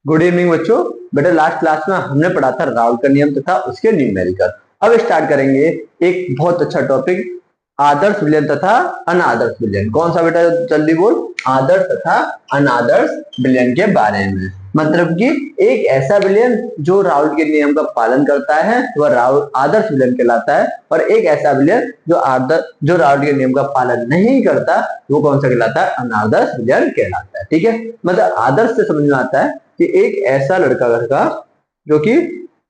Good evening बच्चों। बेटा last class में हमने पढ़ा था राउल्ट का नियम तथा उसके न्यूमेरिकल। अब स्टार्ट करेंगे एक बहुत अच्छा टॉपिक, आदर्श विलयन तथा अनादर्श विलयन। कौन सा बेटा, जल्दी बोल। आदर्श तथा अनादर्श विलयन के बारे में। मतलब कि एक ऐसा विलयन जो राउल्ट के नियम का पालन करता है वह आदर्श विलयन कहलाता है, और एक ऐसा विलयन जो राउल्ट के नियम का पालन नहीं करता वो कौन सा कहलाता है, अनादर्श विलयन कहलाता है। ठीक है, मतलब आदर्श से समझ में आता है कि एक ऐसा लड़का घर का जो कि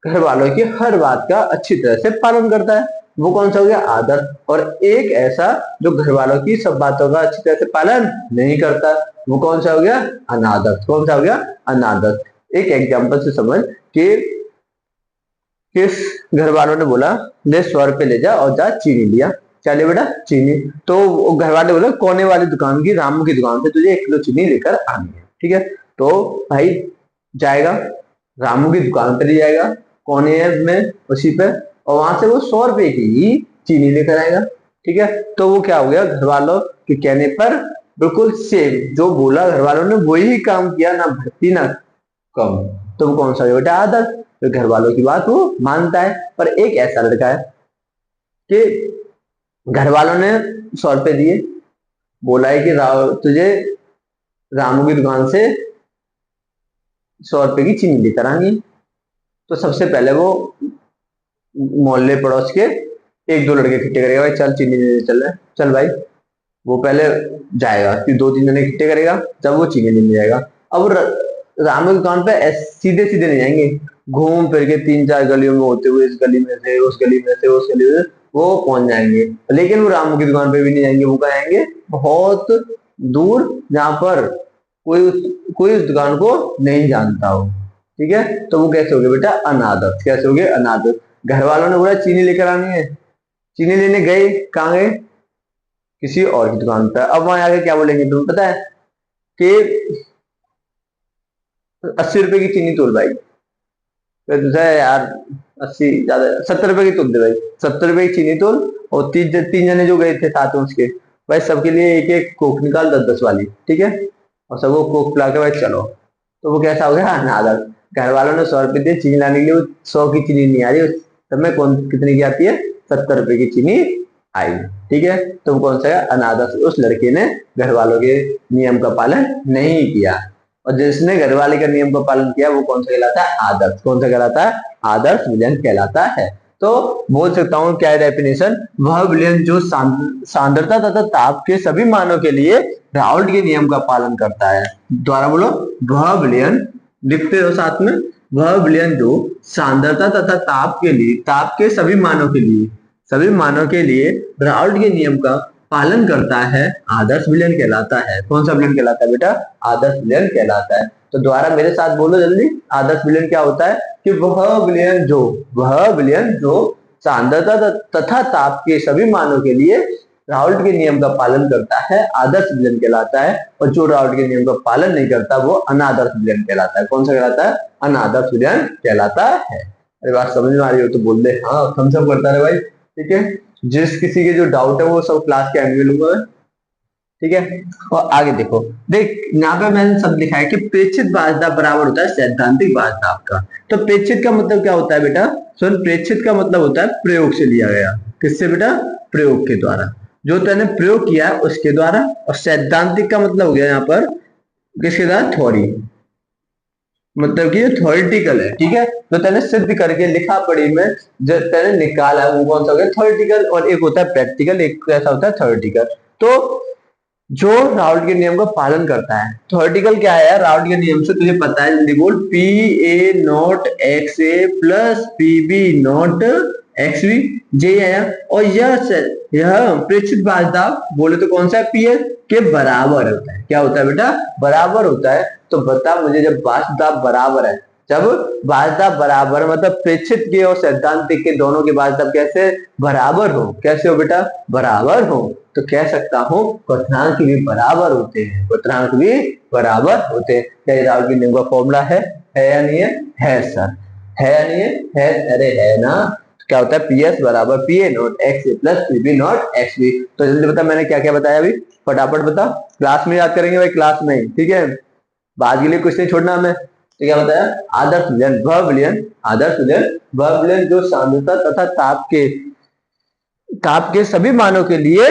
घर वालों की हर बात का अच्छी तरह से पालन करता है, वो कौन सा हो गया, आदर्श। और एक ऐसा जो घर वालों की सब बातों का अच्छी तरह से पालन नहीं करता, वो कौन सा हो गया, अनादर्श। कौन सा हो गया, अनादर्श। एक एग्जांपल से समझ कि किस घर वालों ने बोला ले 100 रुपए ले जा और जा चीनी लिया। क्या ले बेटा, चीनी। तो घर वाले बोले कोने वाली दुकान की, रामू की दुकान से तुझे 1 किलो चीनी लेकर आनी है। ठीक है, तो भाई जाएगा, रामू की दुकान पर ही जाएगा, कोने में उसी पे, और वहां से वो 100 रुपए की ही चीनी लेकर आएगा। ठीक है, तो वो क्या हो गया, घर वालों के कहने पर बिल्कुल सेम जो बोला घर वालों ने वही काम किया, ना भर्ती ना कम। तो वो कौन सा है बेटा, आदर्श। तो घर वालों की बात वो मानता है। पर एक ऐसा लड़का है कि घर वालों ने 100 रुपए दिए, बोला है कि तुझे रामू की दुकान से 100 रुपए की चीनी लेकर आनी। तो सबसे पहले वो मोहल्ले पड़ोस के 1-2 लड़के इकट्ठे करेगा, भाई चल चीनी लेने चल रहे, चल भाई। वो पहले जाएगा, फिर 2-3 जने इकट्ठे करेगा, जब वो चीनी लेने जाएगा। अब रामू की दुकान पे सीधे सीधे नहीं जाएंगे, घूम फिर के 3-4 गलियों में होते हुए, इस गली में से उस गली में से उस गली में वो पहुंच जाएंगे। लेकिन वो रामू की दुकान पे भी नहीं जाएंगे, वो कहाँ जाएंगे, बहुत दूर, जहां पर कोई उस दुकान को नहीं जानता हो। ठीक है, तो वो कैसे हो गए बेटा, अनादर्श। कैसे हो गए, अनादर्श। घर वालों ने बोला चीनी लेकर आनी है, चीनी लेने गए, कहाँ गए, किसी और की दुकान पर। अब वहां आगे क्या बोलेंगे तुम्हें पता है कि 80 रुपए की चीनी तोल भाई। तो तुझे यार 80 ज्यादा, 70 रुपए की तोल दे भाई, 70 रुपए की चीनी तोल। और तीन जने जो गए थे साथ में उसके, भाई सबके लिए एक एक कोक निकाल, 10-10 वाली। ठीक है, और सबको कोक पिला के भाई चलो। तो वो कैसा हो गया, अनादर्श। घर वालों ने 100 रुपए दिए चीनी लाने के लिए, वो 100 की चीनी नहीं आ रही, उस समय कौन कितने की आती है, 70 रुपए की चीनी आई। ठीक है, तो वो कौन सा है, अनादर्श। उस लड़के ने घर वालों के नियम का पालन नहीं किया, और जिसने घर वाले का नियम का पालन किया वो कौन सा कहलाता है, आदर्श। कौन सा कहलाता है, आदर्श विलयन कहलाता है। तो बोल सकता हूं क्या है डेफिनेशन, वह विलयन जो सांद्रता तथा ताप के सभी मानों के लिए राउल्ट के नियम का पालन करता है। द्वारा बोलो, वह विलयन, लिखते हो साथ में, वह विलयन जो सांद्रता तथा ताप के सभी मानों के लिए राउल्ट के नियम का पालन करता है, आदर्श विलयन कहलाता है। कौन सा विलयन कहलाता है बेटा, आदर्श विलयन कहलाता है। तो दोबारा मेरे साथ बोलो जल्दी, आदर्श विलयन क्या होता है कि वह विलयन जो सांद्रता तथा ताप के सभी मानों के लिए राउल्ट के नियम का पालन करता है, आदर्श विलयन कहलाता है। और जो राउल्ट के नियम का पालन नहीं करता वो अनादर्श विलयन कहलाता है। कौन सा कहलाता है, अनादर्श विलयन कहलाता है। अरे बात समझ में आ रही हो तो बोल दे हाँ, थम्स अप करता है भाई। ठीक है, जिस किसी के जो डाउट है वो सब क्लास के एंड में लूंगा। ठीक है, और आगे देखो, देख यहाँ पे मैंने सब लिखा है कि प्रेक्षित बाजदाब बराबर होता है सैद्धांतिक बाजदाब का। तो प्रेक्षित का मतलब क्या होता है बेटा, सुन, प्रेक्षित का मतलब होता है प्रयोग से लिया गया। किससे बेटा, प्रयोग के द्वारा, जो तूने प्रयोग किया है उसके द्वारा। और सैद्धांतिक का मतलब हो गया यहाँ पर किसके द्वारा, थ्योरी, मतलब कि थ्योरेटिकल है। ठीक है, तो तूने सिद्ध करके लिखा पढ़ी में जो तूने निकाला वो कौन सा हो गया, थ्योरेटिकल। और एक होता है प्रैक्टिकल, एक कैसा होता है, थ्योरेटिकल। तो जो राउल्ट के नियम का पालन करता है, थ्योरेटिकल क्या है यार, राउल्ट के नियम से तुझे पता है, जल्दी बोल, P A not X A plus P B not X B, J आया। और यह प्रेक्षित बाजदाब बोले तो कौन सा है, पी एस के बराबर होता है। क्या होता है बेटा, बराबर होता है। तो बता मुझे, जब बाजदाब बराबर है, जब बाजदाब बराबर मतलब प्रेक्षित के और सैद्धांतिक के दोनों के बाजदाब कैसे बराबर हो, कैसे हो बेटा, बराबर हो, तो कह सकता हूं क्वथनांक भी बराबर होते हैं, क्वथनांक भी बराबर होते हैं। क्या ये राउल्ट के नियम का फॉर्मूला है या नहीं है, है सर, है या नहीं है, अरे है ना। तो क्या होता है, पी एस बराबर P A not X A plus P B not X B. तो जल्दी बता मैंने क्या क्या बताया अभी, फटाफट बता, क्लास में याद करेंगे भाई, क्लास में। ठीक है, बाद के लिए कुछ नहीं छोड़ना हमें। तो क्या बताया, आदर्श विलयन, वह विलयन, आदर्श विलयन वह विलयन जो सांद्रता तथा ताप के सभी मानों के लिए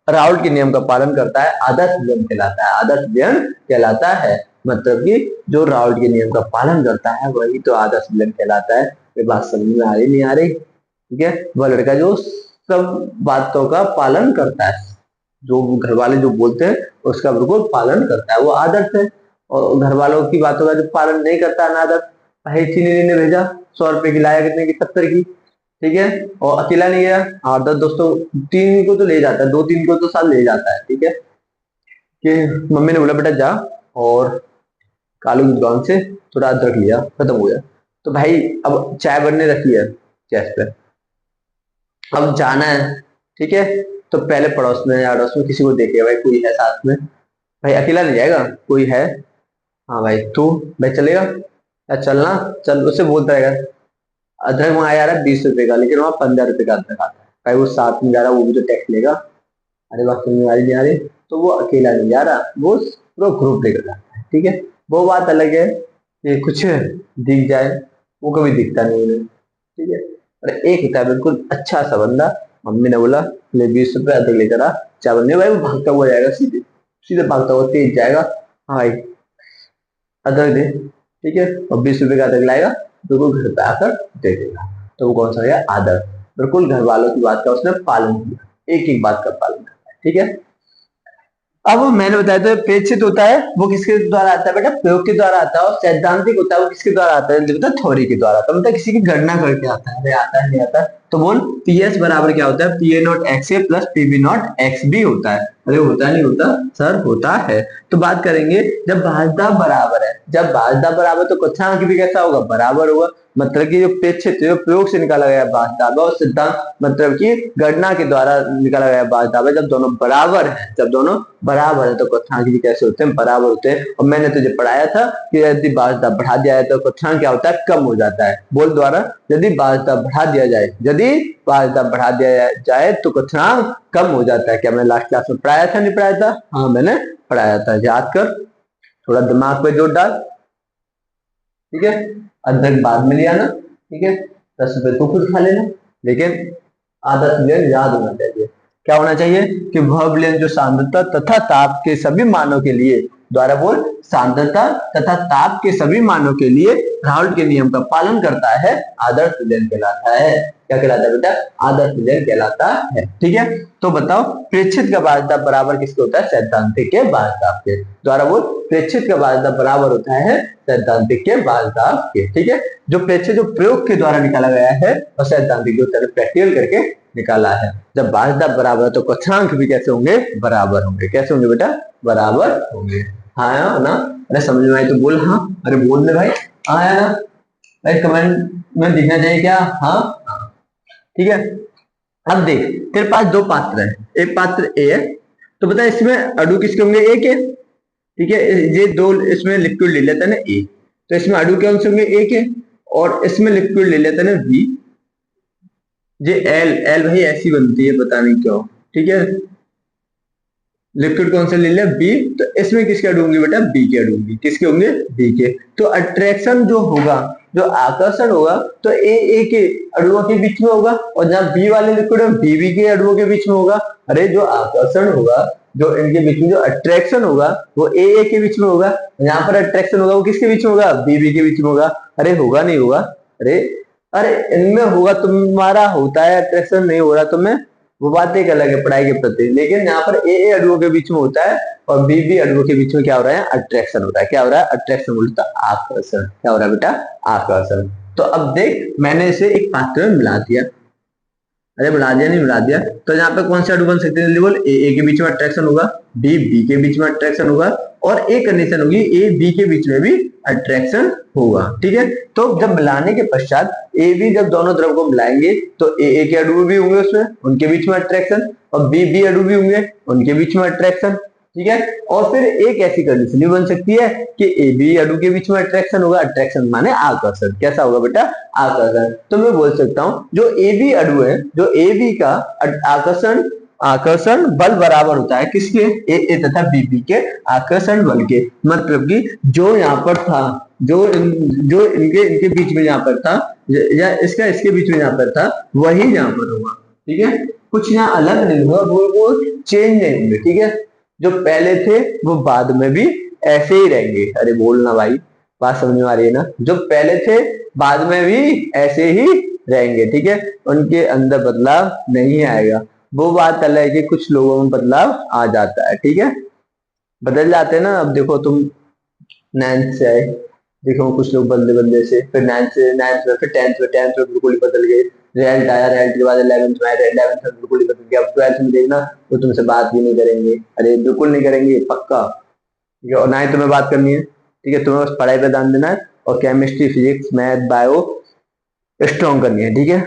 राउल्ट के नियम का पालन करता है, आदर्श विलयन कहलाता है, आदर्श विलयन कहलाता है। मतलब कि जो राउल्ट के नियम का पालन करता है वही तो आदर्श विलयन कहलाता है। ये बात समझ में आ रही नहीं आ रही? ठीक है, वह लड़का जो सब बातों का पालन करता है, जो घर वाले जो बोलते हैं उसका बिल्कुल पालन करता है, वो आदर्श है। और घर वालों की बातों का जो पालन नहीं करता अनादर्श। भाई चीनी ने भेजा 100 रुपए की, लाया कितने की, 70 की, ठीक है, और अकेला नहीं गया, 8-10 दोस्तों, 3 को तो ले जाता है, 2-3 को तो साथ ले जाता है। ठीक है, कि मम्मी ने बोला बेटा जा और कालू की दुकान से थोड़ा अदरक लिया, खत्म हो गया। तो भाई अब चाय बनने रखी है गैस पे, अब जाना है, ठीक है, तो पहले पड़ोस में या अड़ोस में किसी को देखे, भाई कोई है साथ में, भाई अकेला नहीं जाएगा, कोई है, हाँ भाई तू, भाई चलेगा या चलना, चल, उससे बोलता रहेगा अदरक वहां आ रहा है 20 रुपए का, लेकिन वहां 15 रुपए का अदरक आता है, भाई वो साथ में जा रहा है, वो भी तो टैक्स लेगा। अरे बात समझ में आ रही नहीं आ रही? तो वो अकेला नहीं जा रहा, वो पूरा ग्रुप लेकर जाता है। ठीक है, वो बात अलग है कि कुछ दिख जाए, वो कभी दिखता नहीं उन्हें। ठीक है, और एक होता है बिल्कुल अच्छा सा बंदा, मम्मी ने बोला ले 20 रुपए अदरक लेकर आ, चाय बनने, भाई वो भागता हुआ जाएगा, सीधे सीधे भागता हुआ तेज जाएगा, हाँ भाई अदरक दे, ठीक है, और 20 रुपए का अदरक लाएगा, बिल्कुल घर पे आकर दे देगा। तो वो कौन सा गया, आदर्श, बिल्कुल घर वालों की बात का उसने पालन किया, एक एक बात का पालन करता है। ठीक है, अब मैंने बताया था प्रेक्षित होता है वो किसके द्वारा आता है बेटा, प्रयोग के द्वारा आता है, और सैद्धांतिक होता है वो किसके द्वारा आता है बेटा, थ्योरी के द्वारा, तो मतलब किसी की गणना करके आता है, आता है नहीं आता है। तो बोल पीएस बराबर क्या होता है, PA not X A plus PB not X B होता है। अरे होता नहीं होता सर, होता है। तो बात करेंगे जब भाजदा बराबर है, जब भाजदा बराबर तो क्वथनांक भी कैसा होगा, बराबर होगा। मतलब कि जो प्रेक्षित जो प्रयोग से निकाला गया भाजदाब और सिद्धांत मतलब कि गणना के द्वारा निकाला गया भाजदाब, जब दोनों बराबर है, जब दोनों बराबर है तो क्वथनांक भी कैसे होते हैं, बराबर होते हैं। और मैंने तुझे पढ़ाया था कि यदि भाजदाब बढ़ा दिया जाए तो क्वथनांक क्या होता है, कम हो जाता है। बोल द्वारा, यदि भाजदाब बढ़ा दिया जाए, यदि भाजदाब बढ़ा दिया जाए तो क्वथनांक कम हो जाता है। क्या मैंने लास्ट क्लास में पढ़ाया था, नहीं पढ़ाया था? हाँ मैंने पढ़ाया था, याद कर, थोड़ा दिमाग पे जोर डाल। ठीक है, अदरक बाद में लिया ना, ठीक है, 10 रुपए तू खुद खा लेना, लेकिन आदर्श विलयन याद होना चाहिए। क्या होना चाहिए कि वह विलयन जो सांद्रता तथा ताप के सभी मानों के लिए, द्वारा बोल, सांद्रता तथा ताप के सभी मानों के लिए राउल्ट के नियम का पालन करता है, आदर्श विलयन कहलाता है। क्या कहलाता है बेटा, आदर्श विलयन कहलाता है। ठीक है, तो बताओ प्रेक्षित का भाजदाब बराबर किसके होता है, सैद्धांतिक के भाजदाब के। द्वारा बोल, प्रेक्षित का भाजदाब बराबर होता है सैद्धांतिक के भाजदाब के। ठीक है, जो प्रेक्षित जो प्रयोग के द्वारा निकाला गया है और सैद्धांतिक जो प्रैक्टिकल करके निकाला है। जब भाजदाब बराबर है तो क्वथनांक भी कैसे होंगे, बराबर होंगे। कैसे होंगे बेटा, बराबर होंगे। हाँ ना, अरे समझ में आई तो बोल हाँ, अरे बोल दे भाई, हाँ है ना भाई, कमेंट में दिखना चाहिए क्या, हाँ। ठीक है, अब देख तेरे पास दो पात्र है, एक पात्र ए है, तो बता इसमें अणु किसके होंगे, एक है। ठीक है, ये दो इसमें लिक्विड ले लेते हैं ना ए, तो इसमें अणु कौन से होंगे, एक है, और इसमें लिक्विड ले लेते हैं ना बी, ये एल, एल भाई ऐसी बनती है पता नहीं क्यों। ठीक है, लिक्विड कौन सा ले लिया, बी, तो इसमें किसके अणु होंगे बेटा, बी के अणु होंगे, किसके होंगे, बी के। तो अट्रैक्शन जो होगा, जो आकर्षण होगा, तो ए के अणुओं के बीच में होगा, और जहां बी वाले लिक्विड है बी के अणुओं के बीच में होगा। अरे जो आकर्षण होगा, जो इनके बीच में जो अट्रैक्शन होगा वो ए के बीच में होगा, यहाँ पर अट्रैक्शन होगा वो किसके बीच में होगा, बी के बीच में होगा। अरे होगा नहीं होगा, अरे अरे इनमें होगा, तुम्हारा होता है अट्रैक्शन, नहीं हो रहा तुम्हें, वो बात एक अलग है पढ़ाई के प्रति, लेकिन यहाँ पर ए अणुओं के बीच में होता है और बी अणुओं के बीच में क्या हो रहा है, अट्रैक्शन हो रहा है। क्या हो रहा है, अट्रैक्शन बोलता है आकर्षण। क्या हो रहा है बेटा, आकर्षण। तो अब देख मैंने इसे एक पात्र में मिला दिया, अरे मिला दिया नहीं मिला दिया, तो यहाँ पे कौन से अणु बन सकते हैं, बोल ए के बीच में अट्रैक्शन होगा, बी के बीच में अट्रैक्शन होगा, और एक कंडीशन होगी ए बी के बीच में भी अट्रैक्शन होगा। ठीक है, तो जब मिलाने के पश्चात ए बी जब दोनों द्रव को मिलाएंगे तो ए के अणु भी होंगे उसमें, उनके बीच में अट्रैक्शन, और बी अणु भी होंगे, उनके बीच में अट्रैक्शन। ठीक है, और फिर एक ऐसी कंडीशन भी बन सकती है कि ए बी अणु के बीच में अट्रैक्शन होगा, अट्रैक्शन माने आकर्षण। कैसा होगा बेटा, आकर्षण। तो मैं बोल सकता हूं जो ए बी अणु है, जो ए बी का आकर्षण आकर्षण बल बराबर होता है किसके, ए तथा बी के आकर्षण बल के। मतलब कि जो यहाँ पर था, जो इनके इनके बीच में यहाँ पर था, या इसका इसके बीच में यहाँ पर था, वही यहाँ पर होगा। ठीक है, कुछ यहाँ अलग नहीं होगा, वो चेंज नहीं होंगे। ठीक है, जो पहले थे वो बाद में भी ऐसे ही रहेंगे। अरे बोलना भाई, बात समझ में आ रही है ना? जो पहले थे बाद में भी ऐसे ही रहेंगे। ठीक है, उनके अंदर बदलाव नहीं आएगा। वो बात अलग है कि कुछ लोगों में बदलाव आ जाता है। ठीक है, बदल जाते हैं ना। अब देखो तुम 9th से आए, देखो कुछ लोग बदले बदले से, फिर 9th में, फिर 10th में बिल्कुल ही बदल गए। रिजल्ट आया, रिजल्ट के बाद 11th में आया, 11th में बिल्कुल ही बदल गया। अब 12th में देखना वो तुमसे बात भी नहीं करेंगे। अरे बिल्कुल नहीं करेंगे, पक्का। ठीक है, और ना ही तुम्हें बात करनी है। ठीक है, तुम्हें बस पढ़ाई पे ध्यान देना है, और chemistry, physics, math, bio strong करनी है। ठीक है,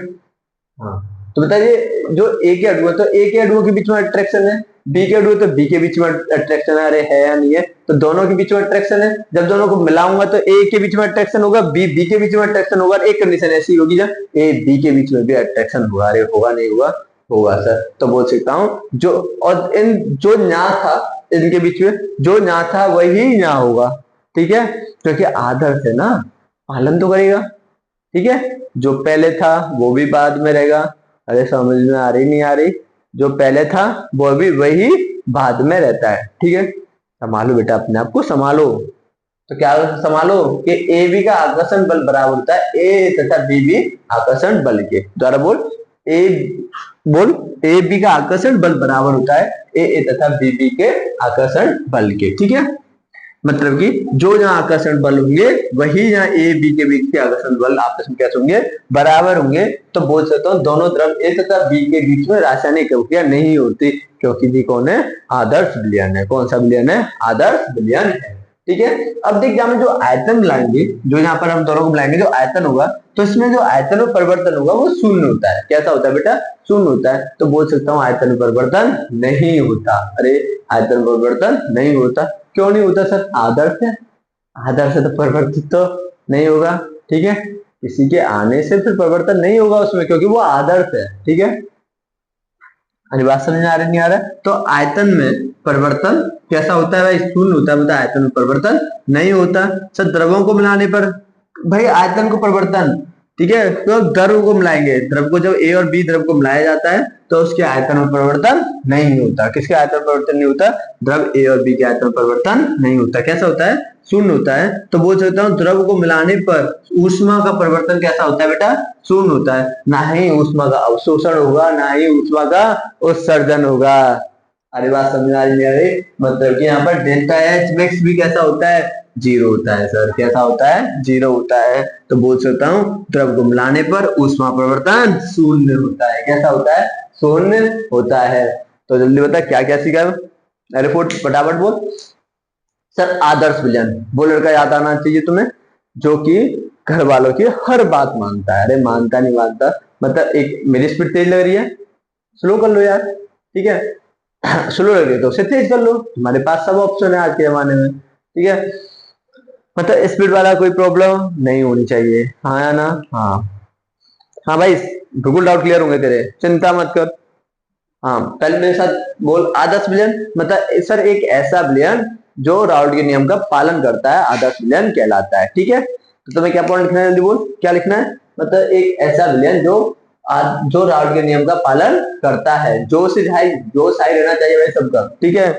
हाँ। तो बताइए, जो ए के अणु है तो ए के अणुओं के बीच में अट्रैक्शन है, बी के अणु तो बी के बीच में अट्रैक्शन है। अरे है या नहीं है? तो दोनों के बीच में अट्रैक्शन है। जब दोनों को मिलाऊंगा तो ए के बीच में अट्रैक्शन होगा, बी बी के बीच में अट्रैक्शन होगा। एक कंडीशन ऐसी होगी जब ए बी के बीच में भी अट्रैक्शन होगा। अरे होगा नहीं होगा? होगा सर। तो बोल सकता हूँ जो, और इन जो ना था इनके बीच में, जो ना था वही ना होगा। ठीक है, क्योंकि आदर्श है ना, पालन तो करेगा। ठीक है, जो पहले था वो भी बाद में रहेगा। अरे समझ में आ रही नहीं आ रही? जो पहले था वो भी वही बाद में रहता है। ठीक है, संभालो बेटा, अपने आप को संभालो। तो क्या संभालो कि ए बी का आकर्षण बल बराबर होता है ए तथा बी बी आकर्षण बल के। द्वारा बोल, ए बी का आकर्षण बल बराबर होता है ए तथा बी बी के आकर्षण बल के। ठीक है, मतलब कि जो जहां आकर्षण बल होंगे वही जहां ए बी के बीच के आकर्षण बल आपस में कैसे होंगे, बराबर होंगे। तो बोल सकता हूँ दोनों तरफ ए तथा बी के बीच में रासायनिक क्रिया नहीं होती, क्योंकि जी कौन है? आदर्श विलयन है। कौन सा विलयन है? आदर्श विलयन है। ठीक है, अब देख जहां जो आयतन मिलाएंगे, जो यहाँ पर हम दोनों को मिलाएंगे, जो आयतन होगा, तो इसमें जो आयतन में परिवर्तन होगा वो शून्य होता है। कैसा होता है बेटा? शून्य होता है। तो बोल सकता हूँ आयतन में परिवर्तन नहीं होता। अरे आयतन में परिवर्तन नहीं होता, क्यों नहीं होता सर? आदर्श है, आदर्श है तो परिवर्तित तो नहीं होगा। ठीक है, किसी के आने से फिर परिवर्तन नहीं होगा उसमें, क्योंकि वो आदर्श है। ठीक है, अरे बात समझ में आ रही नहीं आ रहा है? तो आयतन में परिवर्तन कैसा होता है भाई? शून्य होता है। मतलब आयतन में परिवर्तन नहीं होता। सर द्रवों को मिलाने पर भाई आयतन को परिवर्तन, ठीक है, तो द्रव को मिलाएंगे, द्रव को जब ए और बी द्रव को मिलाया जाता है तो उसके आयतन में परिवर्तन नहीं होता। किसके आयतन में परिवर्तन नहीं होता? द्रव ए और बी के आयतन में परिवर्तन नहीं होता। कैसा होता है? शून्य होता है। तो बोल सकता हूँ द्रव को मिलाने पर ऊष्मा का परिवर्तन कैसा होता है बेटा? शून्य होता है। ना ही ऊष्मा का अवशोषण होगा, ना ही ऊष्मा का उत्सर्जन होगा। अरे बात समझ आ रही है? मतलब कि यहाँ पर डेल्टा एच मैक्स भी कैसा होता है? जीरो होता है सर। कैसा होता है? जीरो होता है। तो बोल सकता हूँ द्रव को मिलाने पर ऊष्मा परिवर्तन शून्य होता है। कैसा होता है? शून्य होता है। तो जल्दी बता क्या क्या सीखा? अरे फटाफट बोल सर। आदर्श विलयन वो लड़का याद आना चाहिए तुम्हें जो कि घर वालों की हर बात मानता है। अरे मानता नहीं मानता, मतलब एक मेरी स्पीड तेज लग रही है, स्लो कर लो यार। ठीक है, स्लो लग रही है तो उसे तेज कर लो, तुम्हारे पास सब ऑप्शन है आज के जमाने में। ठीक है, मतलब स्पीड वाला कोई प्रॉब्लम नहीं होनी चाहिए। हाँ या ना? हाँ हाँ भाई, बिल्कुल डाउट क्लियर होंगे तेरे, चिंता मत कर। हाँ पहले मेरे साथ बोल, आदर्श विलयन मतलब सर एक ऐसा विलयन जो राउल्ट के नियम का पालन करता है, आदर्श विलयन कहलाता है। ठीक है, तो तुम्हें क्या पॉइंट लिखना है? जल्दी बोल क्या लिखना है? मतलब एक ऐसा विलयन जो राउल्ट के नियम का पालन करता है। जो से हाई रहना चाहिए भाई सबका। ठीक है,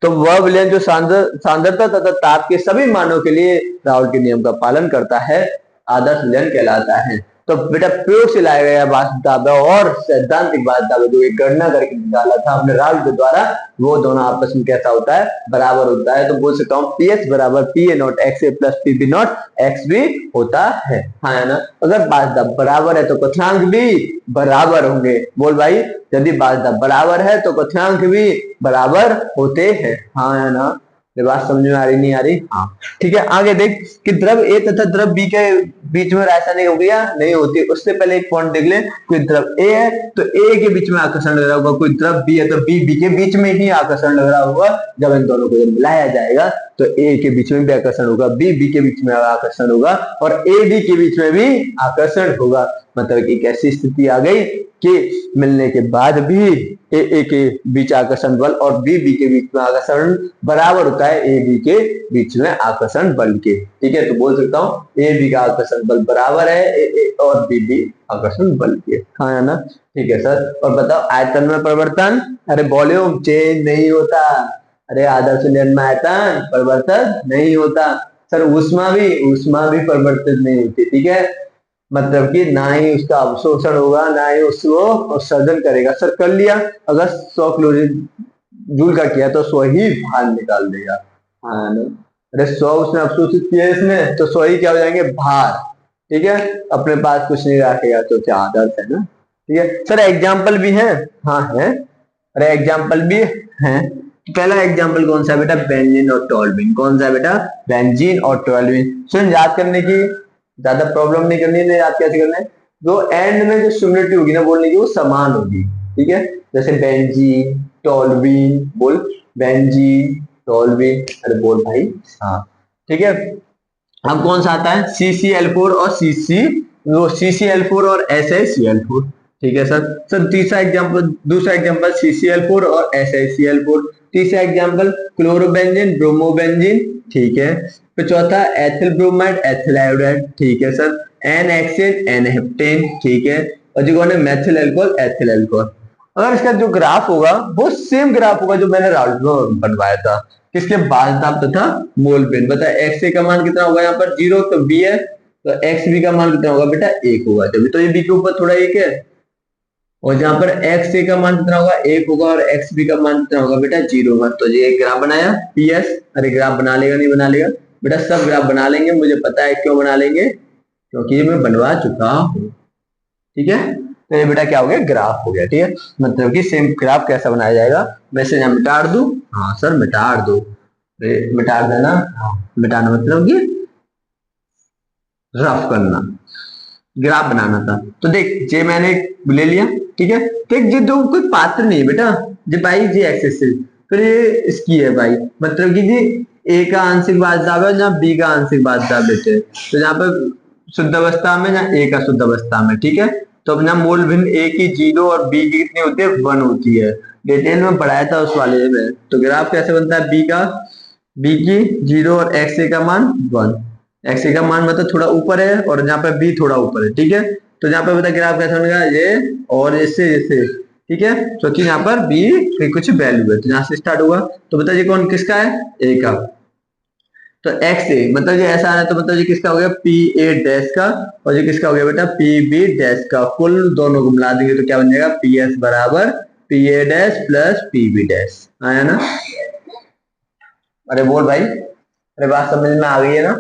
तो वह विलयन जो सांद्रता तथा ताप के सभी मानों के लिए राउल्ट के नियम का पालन करता है, आदर्श विलयन कहलाता है। तो बेटा प्रयोग से लाया गया वास्तविक दावा और सैद्धांतिक वास्तविक दावा जो एक गणना करके निकाला था हमने राउल्ट के द्वारा, वो दोनों आपस में कैसा होता है? बराबर होता है। तो बोल सकता हूँ पी एच बराबर P A not X A plus P B not X B होता है। हाँ है ना? अगर वास्तव बराबर है तो कथनांक भी बराबर होंगे। बोल भाई, यदि वास्तव बराबर है तो कथनांक भी बराबर होते हैं। हाँ है ना? ये बात समझ में आ रही नहीं आ रही? हाँ ठीक है, आगे देख कि द्रव ए तथा द्रव बी के बीच में रासायनिक अभिक्रिया नहीं होती। उससे पहले एक पॉइंट देख ले, कोई द्रव ए है तो ए के बीच में आकर्षण लग रहा होगा, कोई द्रव बी है तो बी के बीच में ही आकर्षण लग रहा होगा। जब इन दोनों को जब मिलाया जाएगा तो ए के बीच में भी आकर्षण होगा, बी के बीच में आकर्षण होगा और ए बी के बीच में भी आकर्षण होगा। मतलब एक ऐसी स्थिति आ गई कि मिलने के बाद भी ए के बीच आकर्षण बल और बी के बीच में आकर्षण बराबर होता है ए बी के बीच में आकर्षण बल के। ठीक है, तो बोल सकता हूँ ए बी का आकर्षण बल बराबर है ए और बी आकर्षण बल के। हाँ है ना, ठीक है सर। और बताओ आयतन में परिवर्तन, अरे वॉल्यूम चेंज नहीं होता। अरे आदर्श विलयन में आयतन परिवर्तन नहीं होता। सर ऊष्मा भी परिवर्तित नहीं होती। ठीक है, मतलब कि ना ही उसका अवशोषण होगा ना ही उसको उत्सर्जन करेगा। सर कर लिया, अगर 100 किलो जूल का किया तो 100 ही बाहर निकाल देगा। हाँ ना, अरे 100 उसने अवशोषित किया इसमें तो 100 ही क्या हो जाएंगे बाहर। ठीक है, अपने पास कुछ नहीं रखेगा तो क्या आदर्श है ना। ठीक है सर, एग्जाम्पल भी है। हाँ है, अरे एग्जाम्पल भी है। पहला एग्जाम्पल कौन सा है बेटा, बेंजीन और टोल्यूइन। कौन सा है बेटा, बेंजीन और टोल्यूइन। सुन, याद करने की ज्यादा प्रॉब्लम नहीं करनी है, याद कैसे करना है, जो एंड में जो सिमिलरिटी होगी ना बोलने की वो समान होगी। ठीक है, जैसे बेंजीन टोल्यूइन, बोल बेंजीन टोल्यूइन, अरे बोल भाई। हाँ ठीक है, अब कौन सा आता है, CCl4 और CCl4 और SiCl4। ठीक है सर। सर तीसरा एग्जांपल, दूसरा एग्जांपल CCl4 और SiCl4। तीसरा एग्जांपल क्लोरोबेंजीन ब्रोमोबेंजीन। ठीक है, फिर चौथा एथिल ब्रोमाइड एथिल आयोडाइड। ठीक है sir, N hexane N heptane. ठीक है, और जो कौन है मेथिल अल्कोहल एथिल अल्कोहल। अगर इसका जो ग्राफ होगा वो सेम ग्राफ होगा जो मैंने राउंड में बनवाया था, किसके बालताप तथा मोल पेन। बता एक्स ए का मान कितना होगा, यहाँ पर 0 तो बी है, तो एक्स बी का मान कितना होगा बेटा 1 होगा, तभी तो ये बी के ऊपर थोड़ा 1 है। और जहां पर एक्स ए का मान कितना होगा 1 होगा और एक्स बी का मान कितना होगा बेटा 0 होगा। तो ये ग्राफ बनाया PS। अरे ग्राफ बना लेगा नहीं बना लेगा बेटा, सब ग्राफ बना लेंगे, मुझे पता है क्यों बना लेंगे, क्योंकि ये मैं बनवा चुका हूँ। ठीक है, तो ये बेटा क्या हो गया, ग्राफ हो गया। ठीक है, मतलब कि सेम ग्राफ कैसा बनाया जाएगा, वैसे यहाँ मिटा दूं। हाँ सर मिटा दो, मिटा देना। हाँ, मिटाना मतलब कि रफ करना, ग्राफ बनाना था। तो देख जे मैंने ले लिया। ठीक है, देख ये दो कोई पात्र नहीं है बेटा, जे भाई जे एक्सेस से फिर ये इसकी है भाई, मतलब कि जी ए का आंशिक भाजदाब है जहाँ बी का आंशिक भाजदाब लेते हैं, तो यहाँ पर शुद्ध अवस्था में जहाँ ए का शुद्ध अवस्था में। ठीक है, तो अपना मोल भिन्न ए की 0 और बी की कितनी होती है 1 होती है। डिटेल में पढ़ाया था उस वाले में। तो ग्राफ कैसे बनता है, बी की 0 और एक्स ए का मान 1। एक्स ए का मान मतलब थोड़ा ऊपर है और यहाँ पे बी थोड़ा ऊपर है। ठीक है, तो यहाँ पे बता ग्राफ कैसा बनेगा, ये और इससे इससे। ठीक है, क्योंकि यहाँ पर बी की कुछ वैल्यू है तो यहाँ से स्टार्ट होगा। तो बता ये कौन किसका है, ए का। तो एक्स ए मतलब ये ऐसा है, तो मतलब ये किसका हो गया पी ए डैश का, और ये किसका हो गया बेटा पी बी डैश का। कुल दोनों को मिला देंगे तो क्या बन जाएगा, पी एस बराबर P A dash plus P B dash. आया ना, अरे बोल भाई, अरे बात समझ में आ गई है ना,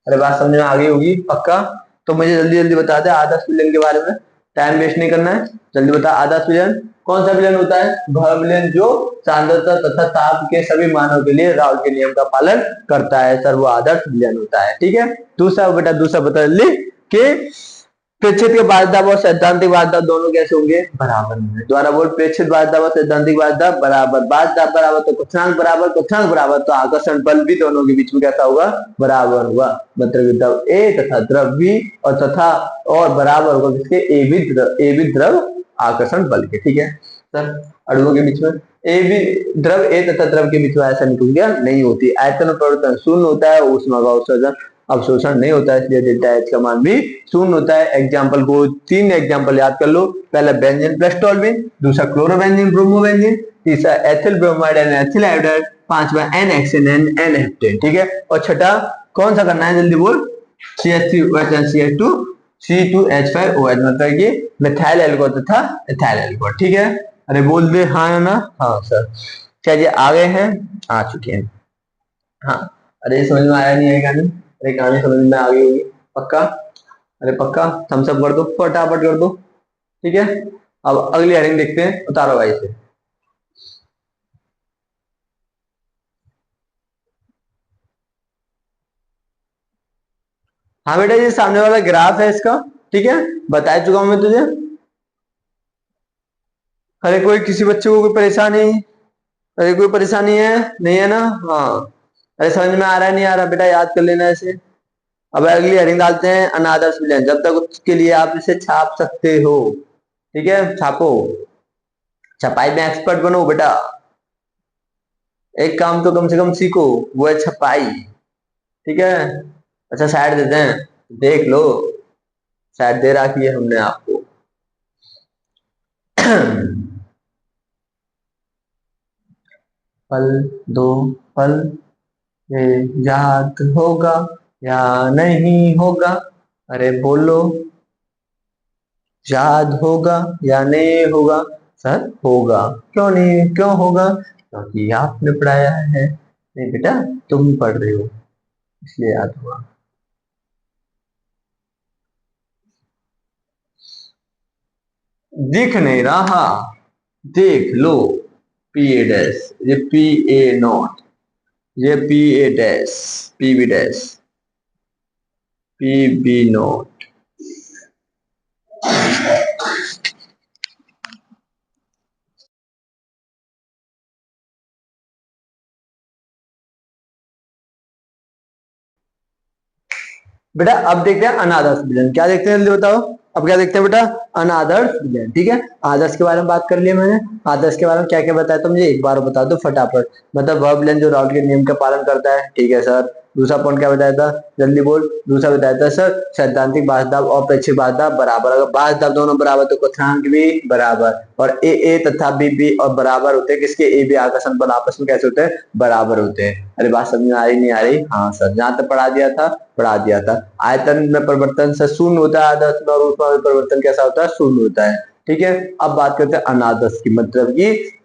अरे बात समझ में आ गई होगी पक्का। तो मुझे जल्दी जल्दी बता दे आदर्श विलयन के बारे में, टाइम वेस्ट नहीं करना है, जल्दी बता। आदर्श विलयन कौन सा विलयन होता है, वह विलयन जो सांद्रता तथा ताप के सभी मानों के लिए राउल के नियम का पालन करता है सर, वो आदर्श विलयन होता है। ठीक है, दूसरा बेटा दूसरा बता जल्दी कि प्रेक्षित के बाध्यता और सैद्धांतिक बाध्यता दोनों कैसे होंगे, बराबर होंगे। द्वारा बोल, प्रेक्षित बाध्यता और सैद्धांतिक बाध्यता बराबर, बाध्यता बराबर तो क्वथनांक बराबर, क्वथनांक बराबर तो आकर्षण बल भी दोनों के बीच में कैसा होगा, बराबर होगा। मतलब द्रव ए तथा द्रव बी और तथा और बराबर होगा किसके, ए बी द्रव आकर्षण बल के। ठीक है सर, अणुओं के बीच में ए बी द्रव ए तथा द्रव के बीच में ऐसा निकल नहीं होती, आयतन परिवर्तन शून्य होता है, ऊष्मा का उत्सर्जन अवशोषण नहीं होता है, इसलिए डेल्टा एच का मान भी शून्य होता है। एग्जाम्पल को 3 एग्जाम्पल याद कर लो, पहला बेंजीन प्लस टोल्यूइन, दूसरा क्लोरोबेंजीन ब्रोमोबेंजीन, तीसरा ethyl bromide and ethyl iodide, पांचवा N hexane and N heptane. ठीक है, और छठा कौन सा करना है जल्दी बोल, CH3OH and C2H5OH, मतलब कि मिथाइल एल्कोहल तथा इथाइल एल्कोहल। ठीक है, अरे बोल दे हाँ है ना, हाँ सर। क्या ये आ गए हैं, आ चुके हैं। हाँ, अरे समझ में आया नहीं है कहानी, अरे कहानी समझ में आ गई होगी पक्का, अरे पक्का थम्स अप कर दो, फटाफट कर दो। ठीक है, अब अगली हेडिंग देखते हैं, उतारो भाई से। हाँ बेटा, ये सामने वाला ग्राफ है इसका। ठीक है, बता चुका हूं मैं तुझे। अरे कोई किसी बच्चे को कोई परेशानी, अरे कोई परेशानी है नहीं है ना, हाँ अरे समझ में आ रहा है नहीं आ रहा बेटा, याद कर लेना ऐसे। अब अगली हेडिंग डालते हैं अनादर्श विलेन, जब तक उसके लिए आप इसे छाप सकते हो। ठीक है, छापो, छपाई में एक्सपर्ट बनो बेटा। एक काम तो कम से कम सीखो, वो है छपाई। ठीक है, अच्छा साइड देते हैं, देख लो, साइड दे रखी है हमने आपको। पल दो पल, ये याद होगा या नहीं होगा? अरे बोलो, याद होगा या नहीं होगा? सर होगा। क्यों नहीं, क्यों होगा? क्योंकि आपने पढ़ाया है। नहीं बेटा, तुम पढ़ रहे हो इसलिए याद हुआ। दिख नहीं रहा, देख लो। पी ए डैश, ये पी ए नॉट, ये P A dash, P B dash, P B not. बेटा अब देखते हैं अनादर्श विलेन, क्या देखते हैं जल्दी बताओ। अब क्या देखते हैं बेटा? अनादर्श विलेन। ठीक है, आदर्श के बारे में बात कर लिया मैंने। आदर्श के बारे में क्या क्या बताया तो मुझे एक बार बता दो फटाफट। मतलब वह विलेन जो राउट के नियम का पालन करता है। ठीक है सर। दूसरा पॉइंट क्या बताया था, जल्दी बोल। दूसरा बताया था सर, सैद्धांतिक बाध्यता और प्रेक्षिक बाध्यता बराबर, अगर बाध्यता दोनों बराबर तो क्वथनांक भी बराबर, और ए तथा बी और बराबर होते हैं किसके? ए बी आकर्षण बल आपस में कैसे होते हैं? बराबर होते हैं। अरे बात समझ में आ रही नहीं आ रही? हाँ सर, जहां तक पढ़ा दिया था। आयतन में परिवर्तन से शून्य होता है आदर्श में, और ऊष्मा में परिवर्तन कैसा होता है? शून्य होता है। ठीक है, अब बात करते हैं अनादर्श की। मतलब कि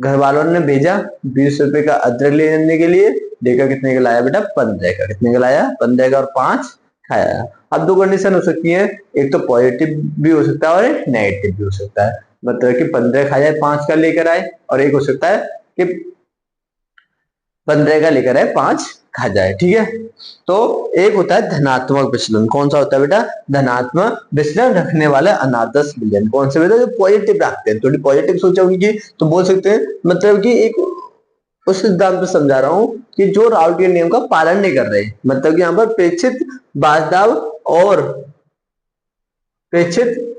घर वालों ने भेजा 20 रुपए का अदरक ले जाने के लिए, देखा कितने का लाया बेटा? 15 का। कितने का लाया? 15 का, और 5 खाया। अब दो कंडीशन हो सकती है, एक तो पॉजिटिव भी हो सकता है और एक नेगेटिव भी हो सकता है। मतलब कि 15 खा जाए 5 का लेकर आए, और एक हो सकता है कि 15 का लेकर आए 5 खा जाए। ठीक है, तो एक होता है धनात्मक विचलन। कौन सा होता है बेटा? धनात्मक विचलन रखने वाले अनादर्श विलेन। कौन से बेटा? जो पॉजिटिव रखते हैं। थोड़ी पॉजिटिव सोचा होगी तो बोल सकते हैं, मतलब कि एक उस सिद्धांत पे समझा रहा हूं कि जो राउट के नियम का पालन नहीं कर रहे। मतलब कि यहाँ पर प्रेक्षित बाजदाब और प्रेक्षित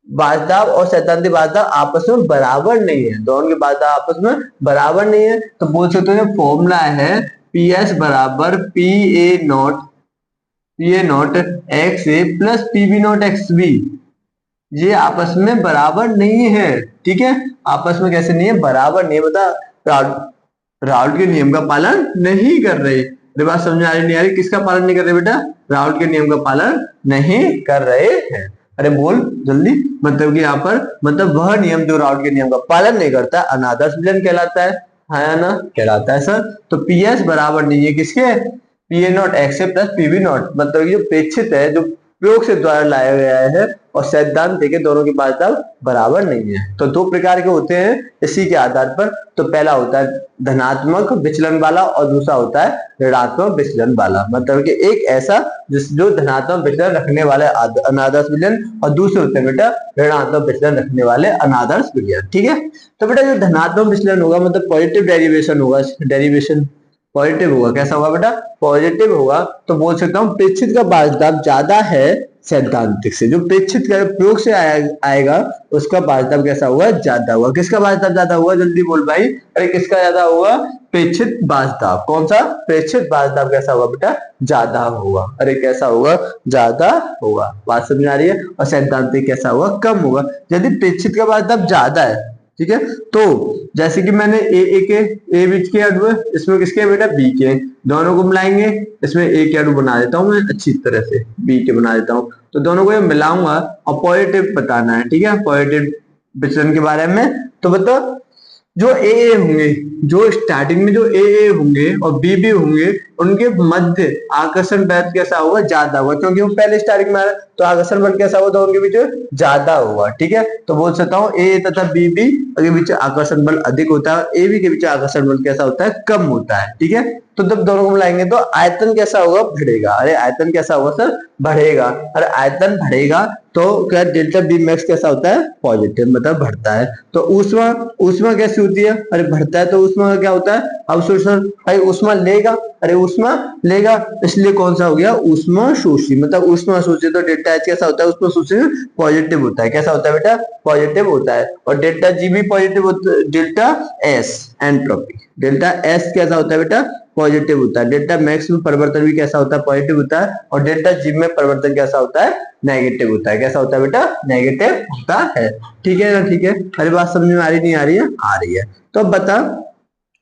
बाजदाब और सैद्धांतिक बाजदाब आपस में बराबर नहीं है, दोनों के बाजदाब आपस में बराबर नहीं है, तो बोल सकते हैं फॉर्मूला है पी एस बराबर P A not X A plus P B not X B. ये आपस में बराबर नहीं है। ठीक है, आपस में कैसे नहीं है? बराबर नहीं है। बता, राउट के नियम का पालन नहीं कर रहे। मेरी बात समझ आ रही नहीं आ रही? किसका पालन नहीं कर रहे बेटा? राउट के नियम का पालन नहीं कर रहे हैं। अरे बोल जल्दी। मतलब कि यहाँ पर, मतलब वह नियम जो राउट के नियम का पालन नहीं करता अनादर्श विलेन कहलाता है ना? कहलाता है सर। तो पी एस बराबर नहीं है किसके? P A not X plus P B not. मतलब जो प्रेक्षित है, जो प्रयोग से द्वारा लाया गया है, और सैद्धांतिक है, दोनों की बाध्यता बराबर नहीं है। तो दो प्रकार के होते हैं इसी के आधार पर। तो पहला होता है धनात्मक विचलन वाला, और दूसरा होता है ऋणात्मक विचलन वाला। मतलब कि एक ऐसा जो धनात्मक विचलन रखने वाले अनादर्श विलयन, और दूसरे होते हैं बेटा ऋणात्मक विचलन रखने वाले अनादर्श विलयन। ठीक है, तो बेटा जो धनात्मक विचलन होगा, मतलब पॉजिटिव डेरिवेशन होगा, डेरिवेशन पॉजिटिव होगा। कैसा होगा बेटा? पॉजिटिव होगा। तो बोल सकता हूँ प्रेक्षित का बाजदाब ज्यादा है सैद्धांतिक से। जो प्रेक्षित का प्रयोग से आएगा उसका बाजदाब कैसा हुआ? ज्यादा हुआ। किसका बाजदाब ज्यादा हुआ? जल्दी बोल भाई। अरे किसका ज्यादा हुआ? प्रेक्षित बाजदाब। कौन सा? प्रेक्षित बाजदाब कैसा हुआ बेटा? ज्यादा होगा। अरे कैसा होगा? ज्यादा होगा। बात समझ आ रही है? और सैद्धांतिक कैसा हुआ? कम होगा। यदि प्रेक्षित का बाजदाब ज्यादा है, ठीक है, तो जैसे कि मैंने ए के ए बीच के अणु है, इसमें किसके बेटा? बी के। दोनों को मिलाएंगे, इसमें ए के अणु बना देता हूं मैं अच्छी तरह से, बी के बना देता हूं। तो दोनों को ये मिलाऊंगा और पॉजिटिव बताना है। ठीक है, पॉजिटिव विचलन के बारे में। तो बताओ, जो ए होंगे, जो स्टार्टिंग में जो ए होंगे और बी होंगे, उनके मध्य आकर्षण बल कैसा होगा? ज्यादा होगा, क्योंकि वो पहले स्टार्टिंग में आया, तो आकर्षण बल कैसा होगा? उनके बीच ज्यादा होगा। ठीक है, तो बोल सकता हूँ ए तथा बी के बीच आकर्षण बल अधिक होता है, ए बी के बीच आकर्षण बल कैसा होता है? कम होता है। ठीक है, तो जब दोनों को मिलाएंगे तो आयतन कैसा होगा? बढ़ेगा। अरे आयतन कैसा होगा सर? बढ़ेगा। अरे आयतन बढ़ेगा तो क्या डेल्टा बी मैक्स कैसा होता है, पॉजिटिव, मतलब बढ़ता है। तो ऊष्मा, ऊष्मा कैसी होती है, अरे बढ़ता है तो ऊष्मा का क्या होता है, अवशोषण। भाई ऊष्मा लेगा, अरे ऊष्मा लेगा, इसलिए कौन सा हो गया, ऊष्मा शोषी, मतलब ऊष्मा शोषी। तो डेल्टा एच कैसा होता है, ऊष्मा शोषी पॉजिटिव होता है। कैसा होता है बेटा, पॉजिटिव होता है। और डेल्टा जी भी पॉजिटिव होता है। Delta S entropy, delta S कैसा होता है बेटा, पॉजिटिव होता है। डेल्टा मैक्स में परिवर्तन भी कैसा होता है, पॉजिटिव होता है। और डेल्टा जी में परिवर्तन कैसा होता है, नेगेटिव होता है। कैसा होता है बेटा, नेगेटिव होता है। ठीक है ना, ठीक है। अरे बात समझ में आ रही नहीं आ रही है, आ रही है। तो अब बता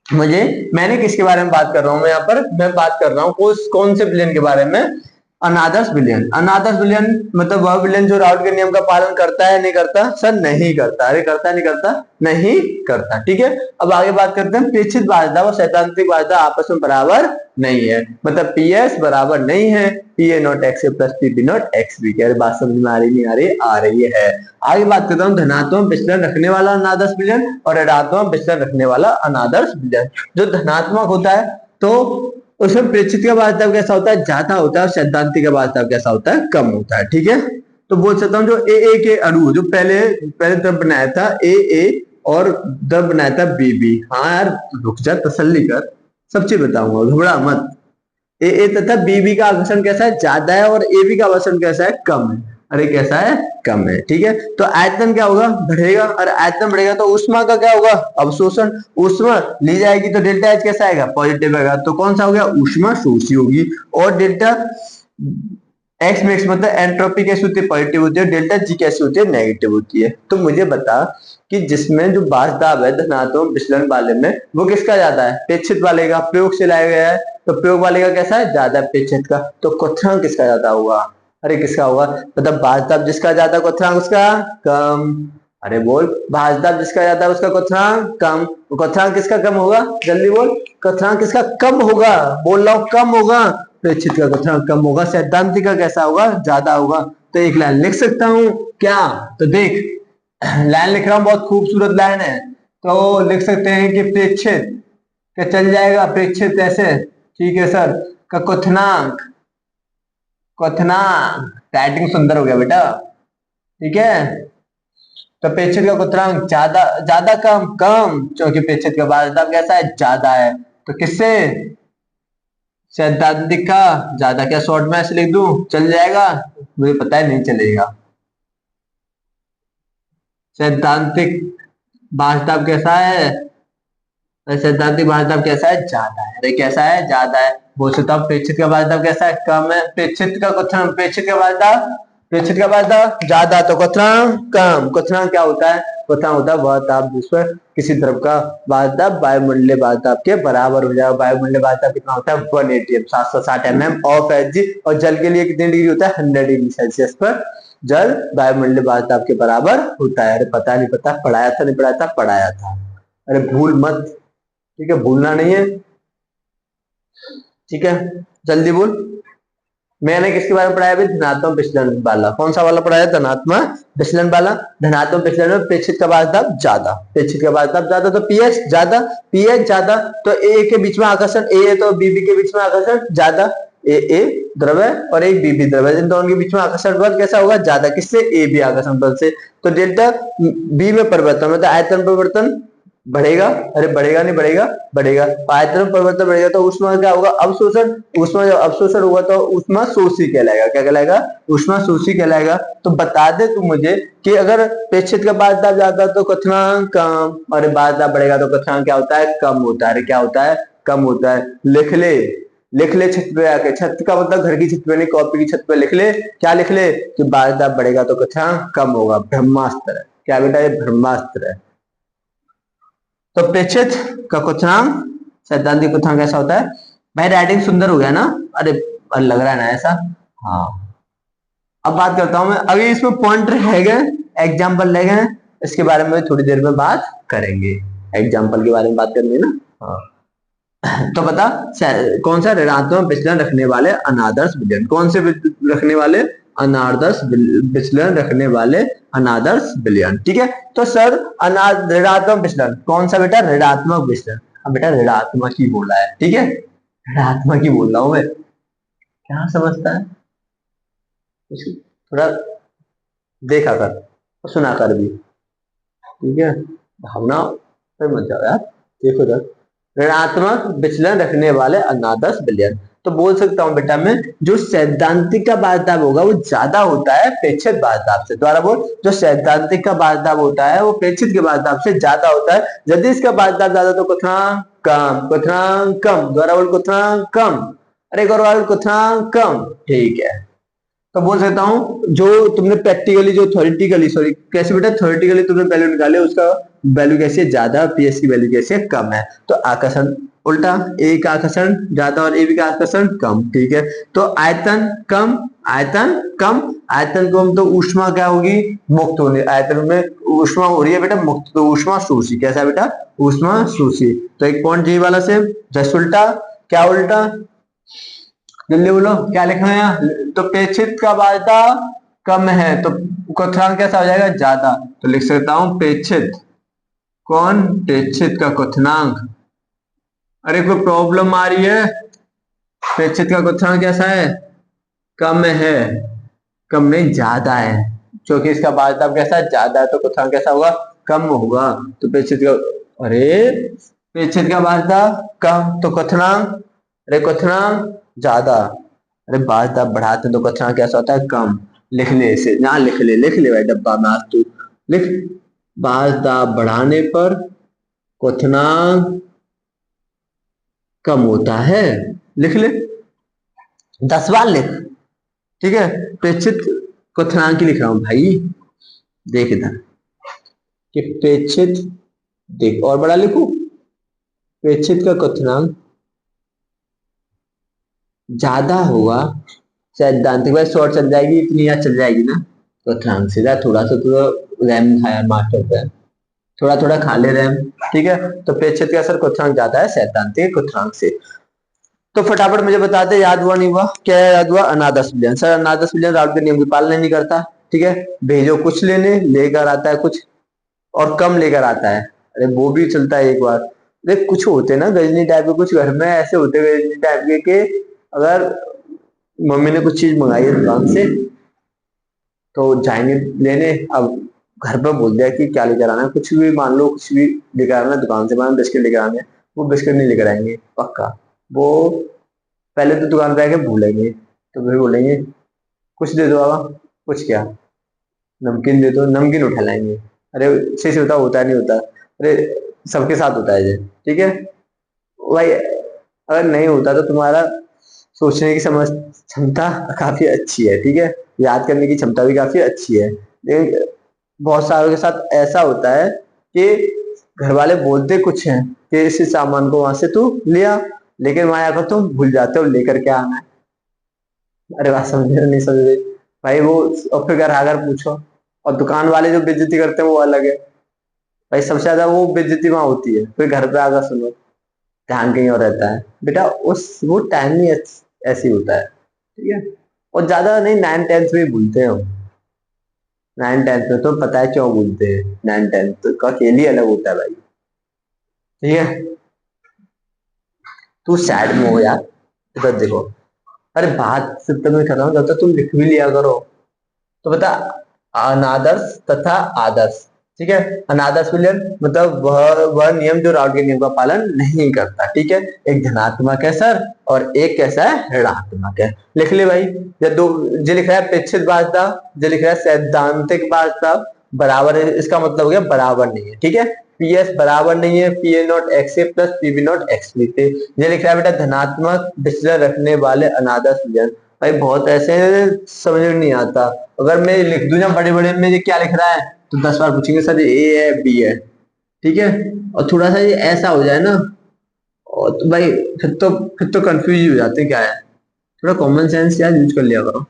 मुझे, मैंने किसके बारे में बात कर रहा हूं, मैं यहाँ पर मैं बात कर रहा हूँ कौन से विलेन के बारे में, अनादर्श विलेन। अनादर्श विलेन मतलब वह विलेन जो राउट के नियम का पालन करता है, नहीं करता, सर नहीं करता। अरे करता नहीं करता, नहीं करता। ठीक है, अब आगे बात करते हैं। प्रेक्षित बाध्यता और सैद्धांतिक बाध्यता आपस में बराबर नहीं है, मतलब पीएस बराबर नहीं है P A not X A plus P B not X B. क्या बात समझ में आ रही नहीं आ रही, आ रही है। आगे बात करता हूँ धनात्मक विचलन रखने वाला अनादर्श विलेन और ऋणात्मक विचलन रखने वाला अनादर्श विलेन। जो धनात्मक होता है तो उसमें प्रेक्षित का वास्तव कैसा होता है, ज्यादा होता है, और सैद्धांतिक का वास्तव कैसा होता है, कम होता है। ठीक है, तो बोल सकता हूँ जो ए के अणु जो पहले पहले द्रव बनाया था ए और द्रव बनाया था बी बी। हाँ यार रुक जा, तसल्ली कर, सब चीज बताऊंगा, घबरा मत। ए तथा बी का आकर्षण कैसा है, ज्यादा है, और ए बी का आकर्षण कैसा है, कम है। अरे कैसा है, कम है। ठीक है, तो आयतन क्या होगा, बढ़ेगा, और आयतन बढ़ेगा तो उष्मा का क्या होगा, अवशोषण। उष्मा ली जाएगी तो डेल्टा एच कैसा आएगा, पॉजिटिव आएगा। तो कौन सा हो गया, उष्मा शोषी होगी। और डेल्टा एक्स मैक्स मतलब एंट्रोपी कैसी होती है, पॉजिटिव होती है। डेल्टा जी कैसी होती है, नेगेटिव होती है। तो मुझे बता कि जिसमें जो बास दाब है धनात्मक विचलन वाले में, वो किसका ज्यादा है, प्रेक्षित वाले का। प्रयोग से लाया गया है तो प्रयोग वाले का कैसा है, ज्यादा प्रेक्षित का। तो क्वथनांक किसका ज्यादा होगा, अरे किसका होगा, मतलब बास दाब जिसका ज्यादा, क्वथनांक उसका कम। अरे बोल, बास दाब जिसका ज्यादा है उसका क्वथनांक कम। क्वथनांक किसका कम होगा, जल्दी बोल, क्वथनांक किसका कम होगा, बोल रहा हूं कम होगा। प्रेक्षित का क्वथनांक कम होगा, सैद्धांतिक का कैसा होगा, ज्यादा होगा। तो एक लाइन लिख सकता हूं क्या, तो देख लाइन लिख रहा हूं, बहुत खूबसूरत लाइन है। तो लिख सकते हैं कि प्रेक्षित क्या चल जाएगा, प्रेक्षित ऐसे, ठीक है सर, का क्वथनांक, क्वथनांक राइटिंग सुंदर हो गया बेटा। ठीक है, तो प्रेक्षित का क्वथनांक ज्यादा, ज्यादा कम, कम, क्योंकि प्रेक्षित का बाध्यता कैसा है, ज्यादा है। तो किससे, सैद्धांतिक का ज्यादा। क्या शॉर्ट में ऐसे लिख दूं, चल जाएगा, मुझे पता है नहीं चलेगा। सैद्धांतिक भाषाव कैसा है, सैद्धांतिक भाषाव कैसा है, ज्यादा है। अरे कैसा है, ज्यादा है। बोल सकता हूँ प्रेक्षित का भाषाव कैसा है, कम है। प्रेक्षित का क्वथनांक, प्रेक्षित का भाषाव, प्रेक्षित का भाषाव ज्यादा, तो क्वथनांक कम। क्वथनांक क्या होता है, क्वथनांक होता है वह ताप जिस पर किसी द्रव का वायुदाब वायुमंडलीय वायुदाब के बराबर हो जाए। वायुमंडलीय वायुदाब कितना होता है, 180 760 mm ऑफ एच। और जल के लिए कितने डिग्री होता है, 100 डिग्री सेल्सियस पर जल वायुमंडलीय वायुदाब के बराबर होता है। अरे पता नहीं पता, पढ़ाया था नहीं पढ़ाया था, पढ़ाया था। अरे भूल मत, ठीक है, भूलना नहीं है। ठीक है, जल्दी बोल। मैंने किसके बारे में पढ़ाया अभी, धनात्मक विचलन वाला। कौन सा वाला पढ़ाया, धनात्मक विचलन वाला। धनात्मक विचलन में प्रेक्षित का वास्तव ज्यादा, प्रेक्षित का वास्तव ज्यादा, तो पीएच ज्यादा, पीएच ज्यादा। तो ए के बीच में आकर्षण, ए तो बीबी के बीच में आकर्षण ज्यादा। ए द्रव है और एक बीबी द्रव है, इन दोनों के बीच में आकर्षण बल कैसा होगा, ज्यादा। किससे, ए बी आकर्षण बल से। तो डेल्टा बी में परिवर्तन मतलब आयतन परिवर्तन बढ़ेगा, अरे बढ़ेगा नहीं, बढ़ेगा, बढ़ेगा। आयतन परिवर्तन बढ़ेगा तो ऊष्मा क्या होगा, अवशोषण। ऊष्मा जब अवशोषण होगा तो ऊष्मा शोषी कहलाएगा। क्या कहलाएगा, ऊष्मा शोषी कहलाएगा। तो बता दे तू मुझे कि अगर प्रेक्षित का बाध्यता ज्यादा तो क्वथनांक कम, और बाध्यता बढ़ेगा तो क्वथनांक क्या होता है, कम होता है। अरे क्या होता है, कम होता है। लिख ले, लिख ले छत पे आके, छत का मतलब घर की छत पे नहीं, कॉपी की छत पे लिख ले। क्या लिख ले, कि बाध्यता बढ़ेगा तो क्वथनांक कम होगा। ब्रह्मास्त्र है, क्या बेटा, ये ब्रह्मास्त्र है। तो प्रेक्षित का क्वथनांक, सैद्धांतिक क्वथनांक कैसा होता है। भाई राइटिंग सुंदर हो गया ना, अरे लग रहा है ना ऐसा, हाँ। अब बात करता हूं मैं, अभी इसमें पॉइंट रह गए, एग्जाम्पल रह गए, इसके बारे में थोड़ी देर में बात करेंगे। एग्जाम्पल के बारे में बात करनी है ना, हाँ। तो बता कौन सा ऋणात्मक विचलन रखने वाले अनादर्श विलयन, कौन से रखने वाले, अनादर्श विचलन रखने वाले अनादर्श विलयन। ठीक है, तो सर ऋणात्मक विचलन कौन सा बेटा, ऋणात्मक विचलन। अब बेटा ऋणात्मक ही बोला है, ठीक है, ऋणात्मक ही बोल रहा हूं मैं। क्या समझता है थोड़ा, देखा कर और सुना कर भी, ठीक है। भावना पे मत जाओ यार, देखो इधर। ऋणात्मक विचलन रखने वाले अनादर्श विलयन, तो बोल सकता हूं बेटा मैं, जो सैद्धांतिक का बारदाब होगा वो ज्यादा होता है प्रेक्षित बारदाब से। द्वारा बोल, जो सैद्धांतिक का बारदाब होता है वो प्रेक्षित के बारदाब से ज्यादा होता है। यदि इसका बारदाब ज्यादा तो क्वथनांक कम, क्वथनांक कम, द्वारा बोल क्वथनांक कम। अरे एक और बार क्वथनांक कम, ठीक है। तो बोल सकता हूं जो तुमने प्रैक्टिकली, जो थ्योरेटिकली, सॉरी कैसे बेटा, थ्योरेटिकली तुमने वैल्यू निकाले, उसका वैल्यू कैसे ज्यादा, पीएस की वैल्यू कैसे कम है। तो आकर्षण उल्टा, ए का आकर्षण ज्यादा और ए बी का आकर्षण कम, ठीक है। तो आयतन कम, आयतन कम, आयतन कम, तो ऊष्मा क्या होगी, मुक्त होने, आयतन में ऊष्मा हो रही है बेटा मुक्त, तो ऊष्मा शोषी, कैसा बेटा, ऊष्मा शोषी। तो एक पॉइंट ये वाला से जस्ट उल्टा, क्या उल्टा, जल्दी बोलो क्या लिखना है यहाँ। तो प्रेक्षित का बाध्यता कम है तो क्वथनांक कैसा हो जाएगा, ज्यादा। तो लिख सकता हूं प्रेक्षित, कौन, प्रेक्षित का क्वथनांक। अरे कोई प्रॉब्लम आ रही है, प्रेक्षित का क्वथनांक कैसा है, कम है, कम नहीं ज्यादा है, क्योंकि इसका बाध्यता कैसा है, ज्यादा है, तो क्वथनांक कैसा होगा, कम होगा। तो प्रेक्षित का, अरे प्रेक्षित का बाध्यता कम तो क्वथनांक, अरे क्वथनांक ज्यादा, अरे बाध्यता बढ़ाते तो क्वथनांक कैसा होता है, कम। लिख ले इसे, यहाँ लिख ले भाई डब्बा में, आज तू लिख, बाध्यता बढ़ाने पर क्वथनांक कम होता है, लिख ले 10 बार लिख, ठीक है। प्रेक्षित क्वथनांक ही लिख रहा हूं भाई, देख इधर कि प्रेक्षित, देख और बड़ा लिखू, प्रेक्षित का क्वथनांक ज्यादा होगा सैद्धांतिक, भाई शॉर्ट चल जाएगी, इतनी याद चल जाएगी ना क्वथनांक से, थोड़ा सा तो रैम खाया मास्टर पे, थोड़ा थोड़ा खा ले रैम, ठीक है। तो प्रेक्षित का असर क्वथनांक ज्यादा है सैद्धांतिक क्वथनांक से। तो फटाफट मुझे बता दे, याद हुआ नहीं हुआ, क्या याद हुआ, अनादर्श विलयन। सर अनादर्श विलयन राउट के नियम की पालना नहीं करता, ठीक है। भेजो कुछ लेने, लेकर आता है कुछ और कम लेकर आता है, अरे वो भी चलता है एक बार। देख कुछ होते ना गजनी टाइप के, कुछ घर में ऐसे होते गजनी टाइप के अगर मम्मी ने कुछ चीज मंगाई है दुकान से तो जाएंगे लेने, अब घर पर बोल दिया कि क्या लेकर आना है, कुछ भी मान लो, कुछ भी लेकर आना दुकान से, मान बिस्किट लेकर आने, वो बिस्किट नहीं लेकर आएंगे पक्का। वो पहले तो दुकान पे आके भूलेंगे, तो फिर बोलेंगे कुछ दे दो बाबा, कुछ क्या, नमकीन दे दो, नमकीन उठा लाएंगे। अरे सही से होता नहीं होता, अरे सबके साथ होता है ये, ठीक है भाई। अगर नहीं होता तो तुम्हारा सोचने की समझ क्षमता काफी अच्छी है, ठीक है, याद करने की क्षमता भी काफी अच्छी है। लेकिन बहुत सारों के साथ ऐसा होता है कि घर वाले बोलते कुछ हैं कि इस सामान को वहां से तू लिया, लेकिन वहां आकर तुम भूल जाते हो लेकर क्या आना है। अरे बात समझ रहे हो, नहीं समझ रहे भाई वो, और फिर घर आकर पूछो, और दुकान वाले जो बेइज्जती करते हैं वो अलग है भाई, सबसे ज्यादा वो बेइज्जती वहां होती है, फिर घर पे आकर सुनो, ध्यान कहीं और रहता है बेटा, उस वो टाइम ही ऐसी होता है, ठीक है। और ज्यादा नहीं, 9th-10th में भूलते हैं हम, 9th-10th में तो पता है क्यों भूलते हैं, 9th-10th का खेल ही अलग होता है भाई, ठीक है। तू सैड में हो यार, इधर देखो, अरे बात सिर्फ तक मैं कर रहा हूँ, जब तक तुम लिख भी लिया करो। तो बता, अनादर्श तथा आदर्श, ठीक है। अनादर्श विलयन मतलब वह नियम जो राउट के नियम का पालन नहीं करता, ठीक है। एक धनात्मक है सर और एक कैसा है, ऋणात्मक है। लिख ले भाई, या दो जो लिख रहा है प्रेक्षित बाध्यता, जो लिख रहा है सैद्धांतिक बाध्यता, बराबर है, इसका मतलब हो गया बराबर नहीं है, ठीक है। पीएस बराबर नहीं है, P A not X A plus PB not X B थे। ये लिख रहा है बेटा धनात्मक विचलन रखने वाले अनादर्श विलयन, भाई बहुत ऐसे समझ में नहीं आता। अगर मैं लिख दूं ना बड़े बड़े में ये क्या लिख रहा है, तो 10 बार पूछेंगे सर ए है बी है, ठीक है। और थोड़ा सा ये ऐसा हो जाए ना, और तो भाई फिर तो कंफ्यूज हो जाते हैं क्या है। थोड़ा कॉमन सेंस यार यूज कर लिया करो।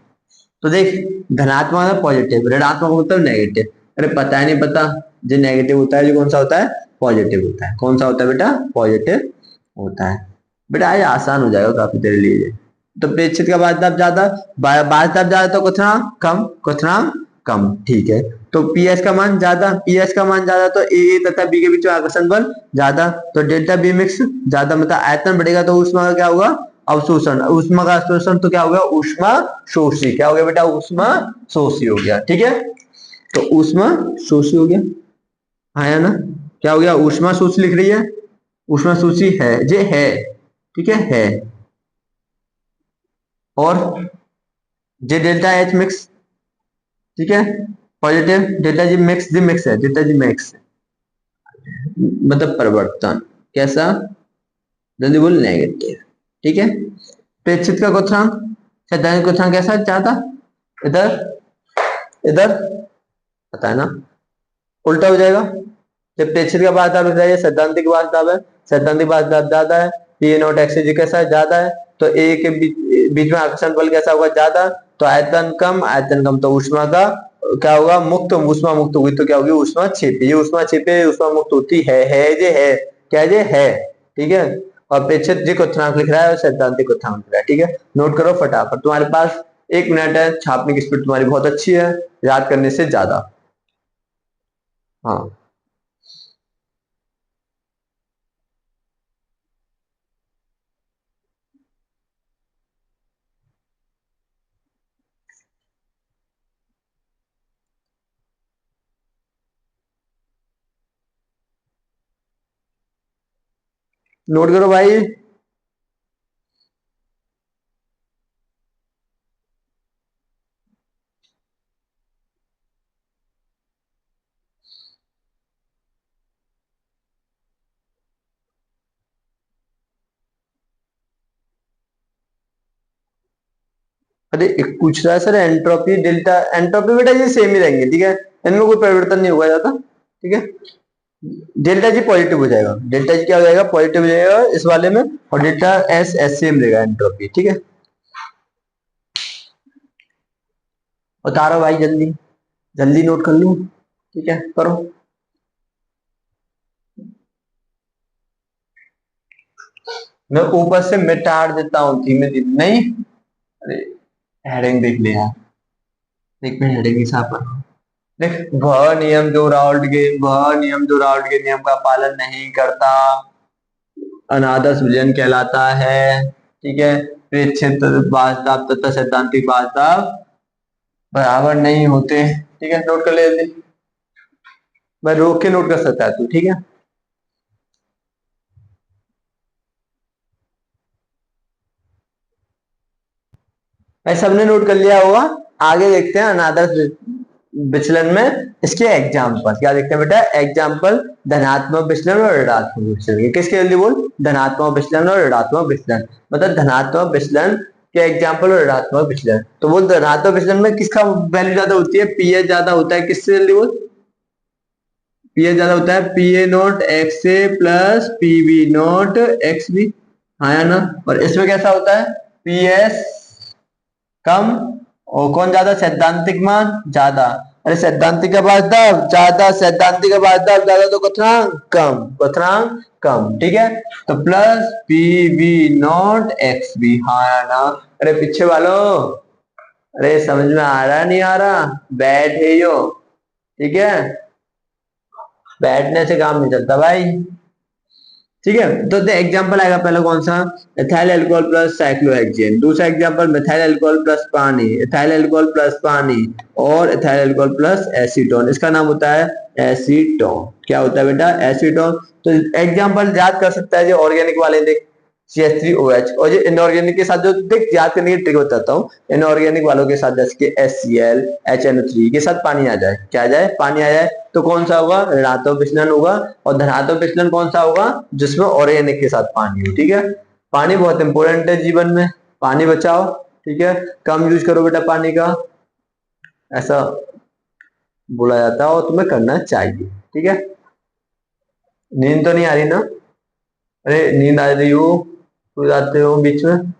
तो देख, धनात्मक है पॉजिटिव, ऋणात्मक मतलब नेगेटिव। अरे पता है नहीं पता, जो नेगेटिव होता है जो कौन सा होता है, पॉजिटिव होता है। कौन सा होता है बेटा, पॉजिटिव होता है। बेटा आज आसान हो जाएगा काफी तेरे लिए। तो प्रेक्षित का बाध्यता ज्यादा, बाध्यता ज्यादा तो क्वथनांक कम, क्वथनांक कम, ठीक है। तो पीएस का मान ज्यादा, पीएस का मान ज्यादा तो ए तथा बी के बीच में आकर्षण बल ज्यादा, तो डेल्टा बी मिक्स ज्यादा, मतलब आयतन बढ़ेगा तो ऊष्मा का क्या होगा, अवशोषण, ऊष्मा का अवशोषण तो क्या हो गया, ऊष्मा शोषी, क्या हो गया बेटा, ऊष्मा शोषी हो गया, ठीक है। तो ऊष्मा शोषी हो गया, आया ना, क्या हो गया, ऊष्मा शोषी लिख रही है, ऊष्मा शोषी है, जे है, ठीक है, और जे डेल्टा एच मिक्स, ठीक है, पॉजिटिव डेल्टा जी मिक्स है, डेल्टा जी मिक्स मतलब परिवर्तन, कैसा, जल्दी बोल, नेगेटिव, ठीक है। प्रेक्षित का क्वथनांक, सैद्धांतिक क्वथनांक कैसा ज्यादा, इधर इधर, पता है ना, उल्टा हो जाएगा, जब प्रेक्षित का बात आप है, सैद्धांतिक बात है, सैद्धांतिक बात ज्यादा है, पी ए नॉट एक्स जी कैसा ज्यादा है, तो ए के बीच में आकर्षण बल कैसा होगा, ज्यादा, तो आयतन कम तो ऊष्मा का क्या होगा, मुक्त, ऊष्मा मुक्त होगी तो क्या होगी, ऊष्मा छिपी, ये ऊष्मा छिपे ऊष्मा मुक्त होती है जे है, क्या जे है, ठीक है। और प्रेक्षित जी क्वथनांक लिख रहा है और सैद्धांतिक क्वथनांक लिख रहा है, ठीक है, नोट करो फटाफट, तुम्हारे पास 1 मिनट है, छापने की स्पीड तुम्हारी बहुत अच्छी है, याद करने से ज्यादा, हाँ। नोट करो भाई, अरे एक पूछ रहा है सर, एंट्रोपी डेल्टा, एंट्रोपी बेटा ये सेम ही रहेंगे, ठीक है, इनमें कोई परिवर्तन नहीं होगा ज्यादा, ठीक है। डेल्टा जी पॉजिटिव हो जाएगा, डेल्टा जी क्या हो जाएगा, पॉजिटिव हो जाएगा इस वाले में, और डेल्टा एस एस सेम रहेगा एंट्रोपी, ठीक है। उतारो भाई जल्दी, जल्दी नोट कर लूं, ठीक है, करो। मैं ऊपर से मिटार देता हूँ धीमे धीमे, नहीं, अरे हेडिंग देख ले यार, देख मैं हेडिंग ही साफ कर रहा हूँ। देख, वह नियम जो राउल्ट के नियम का पालन नहीं करता अनादर्श विलयन कहलाता है, ठीक है। प्रेक्षित बाजदाब तथा सैद्धांतिक बाजदाब बराबर नहीं होते, ठीक है, नोट कर ले जल्दी, मैं रोक के नोट कर सकता है तू, ठीक है। भाई सबने नोट कर लिया होगा, आगे देखते हैं अनादर्श विचलन में इसके एग्जाम्पल, क्या देखते हैं बेटा, एग्जाम्पल धनात्मक विचलन और ऋणात्मक विचलन, किसके जल्दी बोल, धनात्मक विचलन और ऋणात्मक विचलन, मतलब धनात्मक विचलन के एग्जाम्पल और ऋणात्मक विचलन, तो बोल धनात्मक विचलन में किसका वैल्यू ज्यादा होती है, पी एच ज्यादा होता है, किससे जल्दी बोल, पी एच ज्यादा होता है, P A not X A plus P B not X B, हाँ या ना, और इसमें कैसा होता है, पी एस कम, और कौन ज्यादा, सैद्धांतिक मान ज्यादा, अरे सैद्धांतिक का वास्तव ज्यादा, सैद्धांतिक का वास्तव ज्यादा तो क्वथनांक कम, क्वथनांक कम, ठीक है, तो plus P B not X B, हाँ ना, अरे पीछे वालों, अरे समझ में आ रहा नहीं आ रहा, बैठे यो, ठीक है, बैठने से काम नहीं चलता भाई, ठीक है। तो एग्जांपल आएगा पहला कौन सा, एथाइल अल्कोहल प्लस साइक्लोहेक्सेन, दूसरा एग्जांपल मिथाइल अल्कोहल प्लस पानी, एथाइल अल्कोहल प्लस पानी, और एथाइल अल्कोहल प्लस एसीटोन, इसका नाम होता है एसीटोन, क्या होता है बेटा, एसीटोन। तो एग्जांपल याद कर सकता है जो ऑर्गेनिक वाले, देख CH3OH, और जो इनऑर्गेनिक के साथ जो, देख याद करने की ट्रिक बताता हूँ, इनऑर्गेनिक वालों के साथ जैसे कि HCl HNO3 के साथ पानी आ जाए, क्या आ जाए, पानी आ जाए, तो कौन सा होगा, ऋणात्मक विचलन होगा, और धनात्मक विचलन कौन सा होगा, जिसमें ऑर्गेनिक के साथ पानी हो, ठीक है। पानी बहुत इंपॉर्टेंट है जीवन में, पानी बचाओ, ठीक है, कम यूज करो बेटा पानी का, ऐसा बोला जाता है और तुम्हें करना चाहिए, ठीक है। नींद तो नहीं आ रही ना, अरे नींद आ रही हो, सो जाते हो बीच में,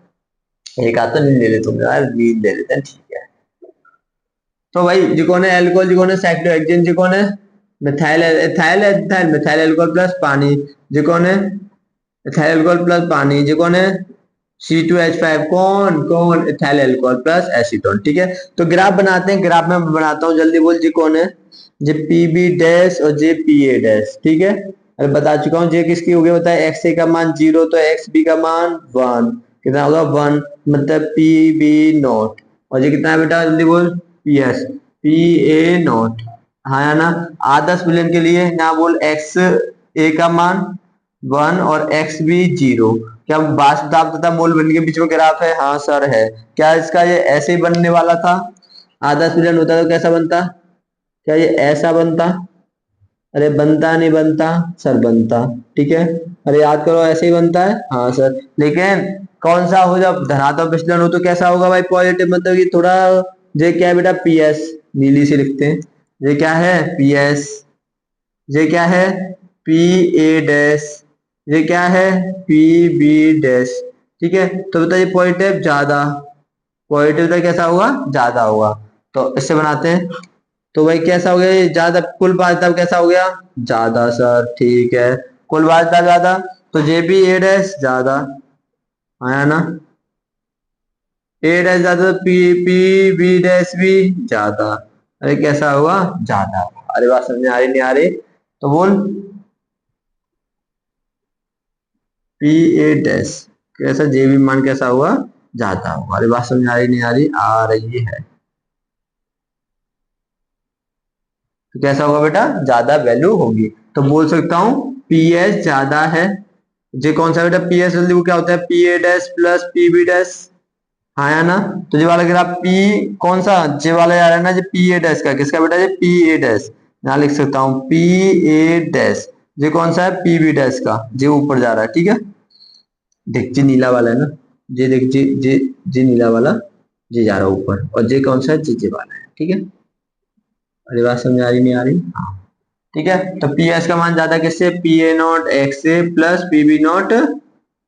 एक आध तो नींद ले लेते तुम यार, नींद ले लेते हैं, ठीक है। तो भाई जी कौन है एल्कोहल, जी कौन है साइक्लोहेक्सेन, जी कौन है methyl ethyl ethyl methyl alcohol plus पानी, जी कौन है इथाइल अल्कोहल प्लस पानी, जी कौन है C2H5, कौन कौन इथाइल अल्कोहल प्लस एसीटोन, ठीक है। तो ग्राफ बनाते हैं, ग्राफ में बनाता हूँ, जल्दी बोल, जी कौन है, जे पी बी डैश और जे पी ए डैश, ठीक है, अरे बता चुका हूँ, जे किसकी हो गई बताए, एक्स ए का मान 0 तो एक्स बी का मान 1, कितना होगा 1, मतलब पी बी नॉट, और ये कितना है बेटा जल्दी बोल, P S, P A not, हाँ या ना। आदर्श विलयन के लिए यहाँ बोल एक्स ए का मान 1 और एक्स बी 0। क्या वाष्प दाब तथा मोल के बीच में ग्राफ है? हाँ सर है। क्या इसका ये ऐसे ही बनने वाला था? आदर्श विलयन होता तो कैसा बनता? क्या ये ऐसा बनता? अरे बनता नहीं बनता सर, बनता। ठीक है, अरे याद करो, ऐसे ही बनता है। हाँ सर, लेकिन कौन सा हो, जब धनात्मक विचलन हो तो कैसा होगा भाई? पॉजिटिव, मतलब कि थोड़ा। ये क्या है बेटा? पीएस, नीली से लिखते हैं। ये क्या है? पीएस। ये क्या है? P A dash. ये क्या है? P B dash. ठीक है, तो बताइए पॉजिटिव ज्यादा, पॉजिटिव तो कैसा होगा? ज्यादा होगा। तो इससे बनाते हैं। तो भाई कैसा हो गया ये? ज्यादा। कुल वास्तव कैसा हो गया? ज्यादा सर, ठीक है। कुल वास्तव ज्यादा, तो जे बी ए डैश ज्यादा आया ना। ए डैश ज्यादा तो पी पी बी डैश भी ज्यादा। अरे कैसा हुआ? ज्यादा। अरे बात समझ में आ रही नहीं आ रही? तो बोल पी ए डैश कैसा, जे बी मान कैसा हुआ? ज्यादा हुआ। अरे बात समझ में आ रही नहीं आ रही? आ रही है। तो कैसा होगा बेटा? ज्यादा वैल्यू होगी। तो बोल सकता हूँ पी एस ज्यादा है। जे कौन सा बेटा? पी एस वैल्यू क्या होता है? P A dash plus P B dash. हाँ या ना। तो ये वाला ग्राफ पी कौन सा? जे वाला आ रहा है ना, जो पी ए डैश का, किसका बेटा? ये पी ए डैश। यहाँ लिख सकता हूँ पी ए डैश। ये कौन सा है? पी बी डैश का। जे ऊपर जा रहा है, ठीक है। देख, जे नीला वाला है ना, जे देख, जे नीला वाला, जे जा रहा है ऊपर, और जे कौन सा है? जे वाला है, ठीक है। अरे बात समझ आ रही नहीं आ रही? हाँ। ठीक है, तो पी एस का मान ज्यादा किससे? P A not X A plus P B not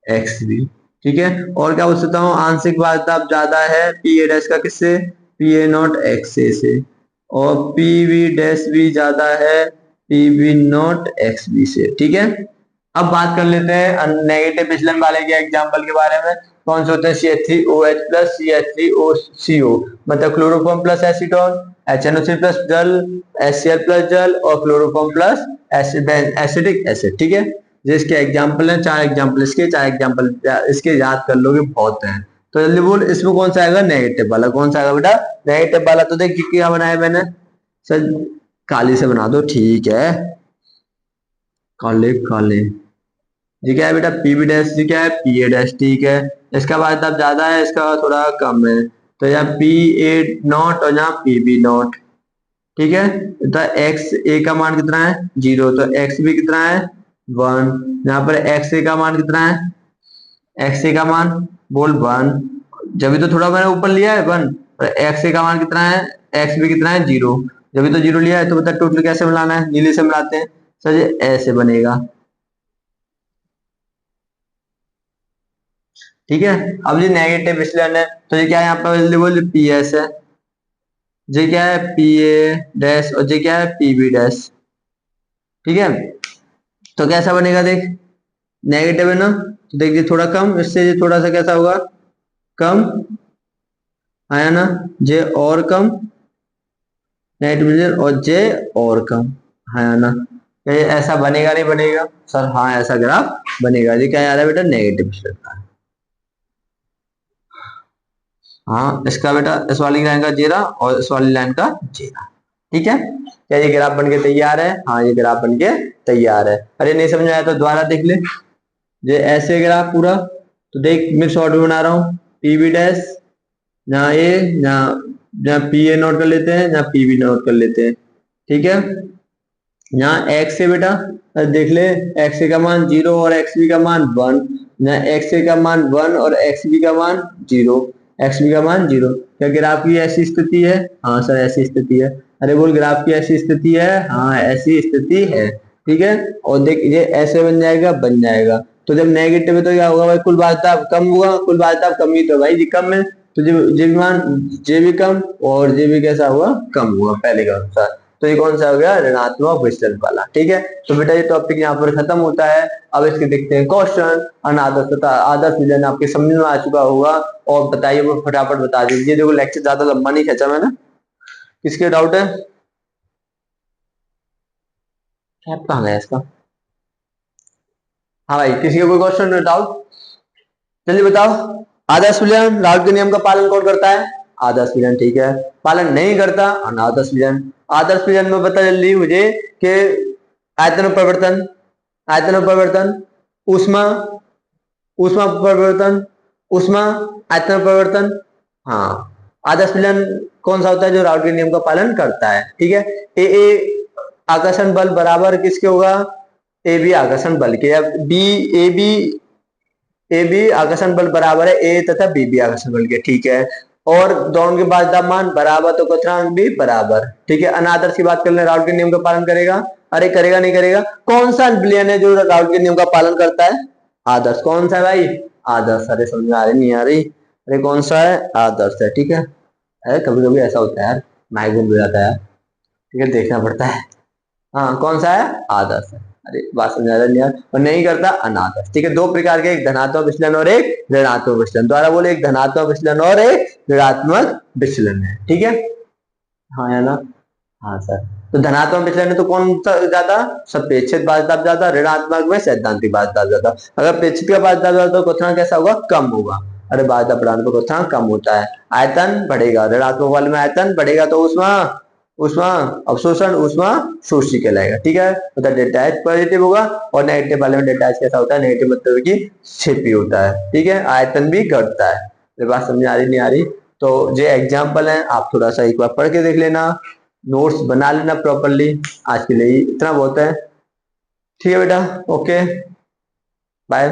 X B. ठीक है, और क्या बोल सकता हूँ? आंशिक वार्ताप ज्यादा है पी ए डैश का, किससे? P A not X A से। और पी बी डैश भी ज्यादा है P B not X B से। ठीक है, अब बात कर लेते हैं नेगेटिव विचलन वाले के एग्जांपल के बारे में। कौन से होते हैं? CH3OH प्लस CH3CO, मतलब chloroform plus acetone, HNO3 plus जल, HCl प्लस जल, और क्लोरोफॉर्म प्लस एसिडिक एसिड। ठीक है, जिसके एग्जांपल है, 4 एग्जांपल इसके, 4 एग्जांपल इसके, याद कर लोगे बहुत है। तो जल्दी बोल, इसमें कौन सा आएगा? नेगेटिव वाला। कौन सा आएगा बेटा? नेगेटिव वाला। तो देख क्या बनाया मैंने सर, काली से बना दो, ठीक है। काले काले। जी क्या है बेटा? PB dash. जी क्या है? P A dash. ठीक है, इसका बाद अब ज्यादा है, इसका थोड़ा कम है। तो यहाँ पी ए नॉट और यहाँ पी बी नॉट। ठीक है, तो एक्स ए का मान कितना है? 0। तो एक्स बी कितना है? 1। यहाँ पर एक्स ए का मान कितना है? एक्स ए का मान बोल 1। जब भी तो थोड़ा मैंने ऊपर लिया है 1। और एक्स ए का मान कितना है? एक्स बी कितना है? 0। जब भी तो 0 लिया है, तो बता टोटल कैसे मिलाना है? नीले से मिलाते हैं सर, ये ऐसे बनेगा। ठीक है, अब ये नेगेटिव विचलन है, तो ये क्या है? यहाँ पर अवेलेबल पी एस है। जे क्या है? पी ए डैश, और जे क्या है? P B dash. ठीक है, तो कैसा बनेगा देख? नेगेटिव है ना, तो देख ये थोड़ा कम, इससे ये थोड़ा सा कैसा होगा? कम आया ना। जे और कम, नेगेटिव विचलन, और जे और कम आया ना। क्या ये ऐसा बनेगा? नहीं बनेगा सर? हाँ, ऐसा ग्राफ बनेगा। ये क्या आ रहा है बेटा? नेगेटिव विचलन का। हाँ, इसका बेटा इस वाली लाइन का जीरा और इस वाली लाइन का जीरा। ठीक है, क्या ये ग्राफ बन के तैयार है? हाँ, ये ग्राफ बन के तैयार है। अरे नहीं समझ में आया तो दोबारा देख ले। ये ऐसे ग्राफ पूरा, तो देख मैं शॉर्ट में बना रहा हूँ। पी बी डैश, यहाँ ए, यहाँ यहाँ पी ए नोट कर लेते हैं, यहाँ पी बी नोट कर लेते हैं। ठीक है, यहाँ एक्स से बेटा देख ले, एक्स ए का मान 0 और एक्स बी का मान 1। यहाँ एक्स ए का मान 1 और एक्स बी का मान 0, एक्स बी का मान 0। क्या ग्राफ की ऐसी स्थिति है? हाँ सर, ऐसी स्थिति है। अरे बोल, ग्राफ की ऐसी स्थिति है? हाँ, ऐसी स्थिति है। ठीक है, और देख ये ऐसे बन जाएगा, बन जाएगा। तो जब नेगेटिव है तो क्या होगा भाई? कुल वार्ताप कम होगा, कुल वार्ताप कम ही तो भाई, जी कम है। तो जे भी मान, जे भी कम, और जे भी कैसा हुआ? कम हुआ पहले के अनुसार। तो ये कौन सा हो गया? ऋणात्मक विचलन वाला। ठीक है, तो बेटा ये टॉपिक यहाँ पर खत्म होता है। अब इसके देखते हैं क्वेश्चन। अनादर्श तथा आदर्श विचलन आपके समझ में आ चुका होगा। और बताइए, वो फटाफट बता दीजिए। देखो लेक्चर ज्यादा लंबा नहीं खींचा मैंने। किसके डाउट है? कैप कहाँ गया इसका? हाँ भाई, किसी का कोई क्वेश्चन डाउट? जल्दी बताओ। आदर्श विचलन, राउल के नियम का पालन कौन करता है? आदर्श विचलन। ठीक है, पालन नहीं करता अनादर्श विचलन। आदर्श विलयन में पता चल रही मुझे कि आयतन और परिवर्तन, आयतन और परिवर्तन, ऊष्मा, ऊष्मा परिवर्तन, ऊष्मा, आयतन और परिवर्तन। हाँ, आदर्श विलयन कौन सा होता है? जो राउल के नियम का पालन करता है। ठीक है, ए आकर्षण बल बराबर किसके होगा? ए बी आकर्षण बल के। अब बी ए बी आकर्षण बल बराबर है ए तथा बी बी आकर्षण बल के। ठीक है, और दोनों के बाध्यता मान बराबर तो क्वथनांक भी बराबर। ठीक है, अनादर्श की बात कर ले, राउल के नियम का पालन करेगा? अरे करेगा नहीं करेगा? कौन सा विलयन है जो राउल के नियम का पालन करता है? आदर्श। कौन सा है भाई? आदर्श। अरे समझ में आ रही नहीं आ रही? अरे कौन सा है? आदर्श है। ठीक है, अरे कभी कभी ऐसा होता है यार, माइग्रेन हो जाता है यार। ठीक है, देखना पड़ता है। हाँ, कौन सा है? आदर्श है। अरे बात समझा रहा नहीं यार, और नहीं करता अनादर्श। ठीक है, दो प्रकार के, एक धनात्मक विचलन और एक ऋणात्मक विचलन। द्वारा बोले, एक धनात्मक विचलन और एक ऋणात्मक विचलन है। ठीक है, हाँ है ना? हाँ सर। तो धनात्मक विचलन है तो कौन सा ज्यादा? सापेक्षिक बाध्यता ज्यादा, ऋणात्मक में सैद्धांतिक बाध्यता ज्यादा। अगर पेक्षित का बाध्यता ज्यादा तो क्वथनांक कैसा होगा? कम होगा। अरे बाध्यता बढ़ाने पर क्वथनांक कम होता है। आयतन बढ़ेगा, ऋणात्मक वाले में आयतन बढ़ेगा तो ऊष्मा, ऊष्मा अवशोषण, ऊष्मा शोषी कहलाएगा। ठीक है, मतलब डेल्टा एच पॉजिटिव होगा, और नेगेटिव वाले में डेल्टा एच कैसा होता है? नेगेटिव मतलब कि छिपी होता है। ठीक है, आयतन भी घटता है। ये बात समझ आ रही नहीं आ रही? तो जो एग्जाम्पल है आप थोड़ा सा एक बार पढ़ के देख लेना, नोट्स बना लेना प्रॉपरली। आज के लिए इतना बहुत है। ठीक है बेटा, ओके, बाय।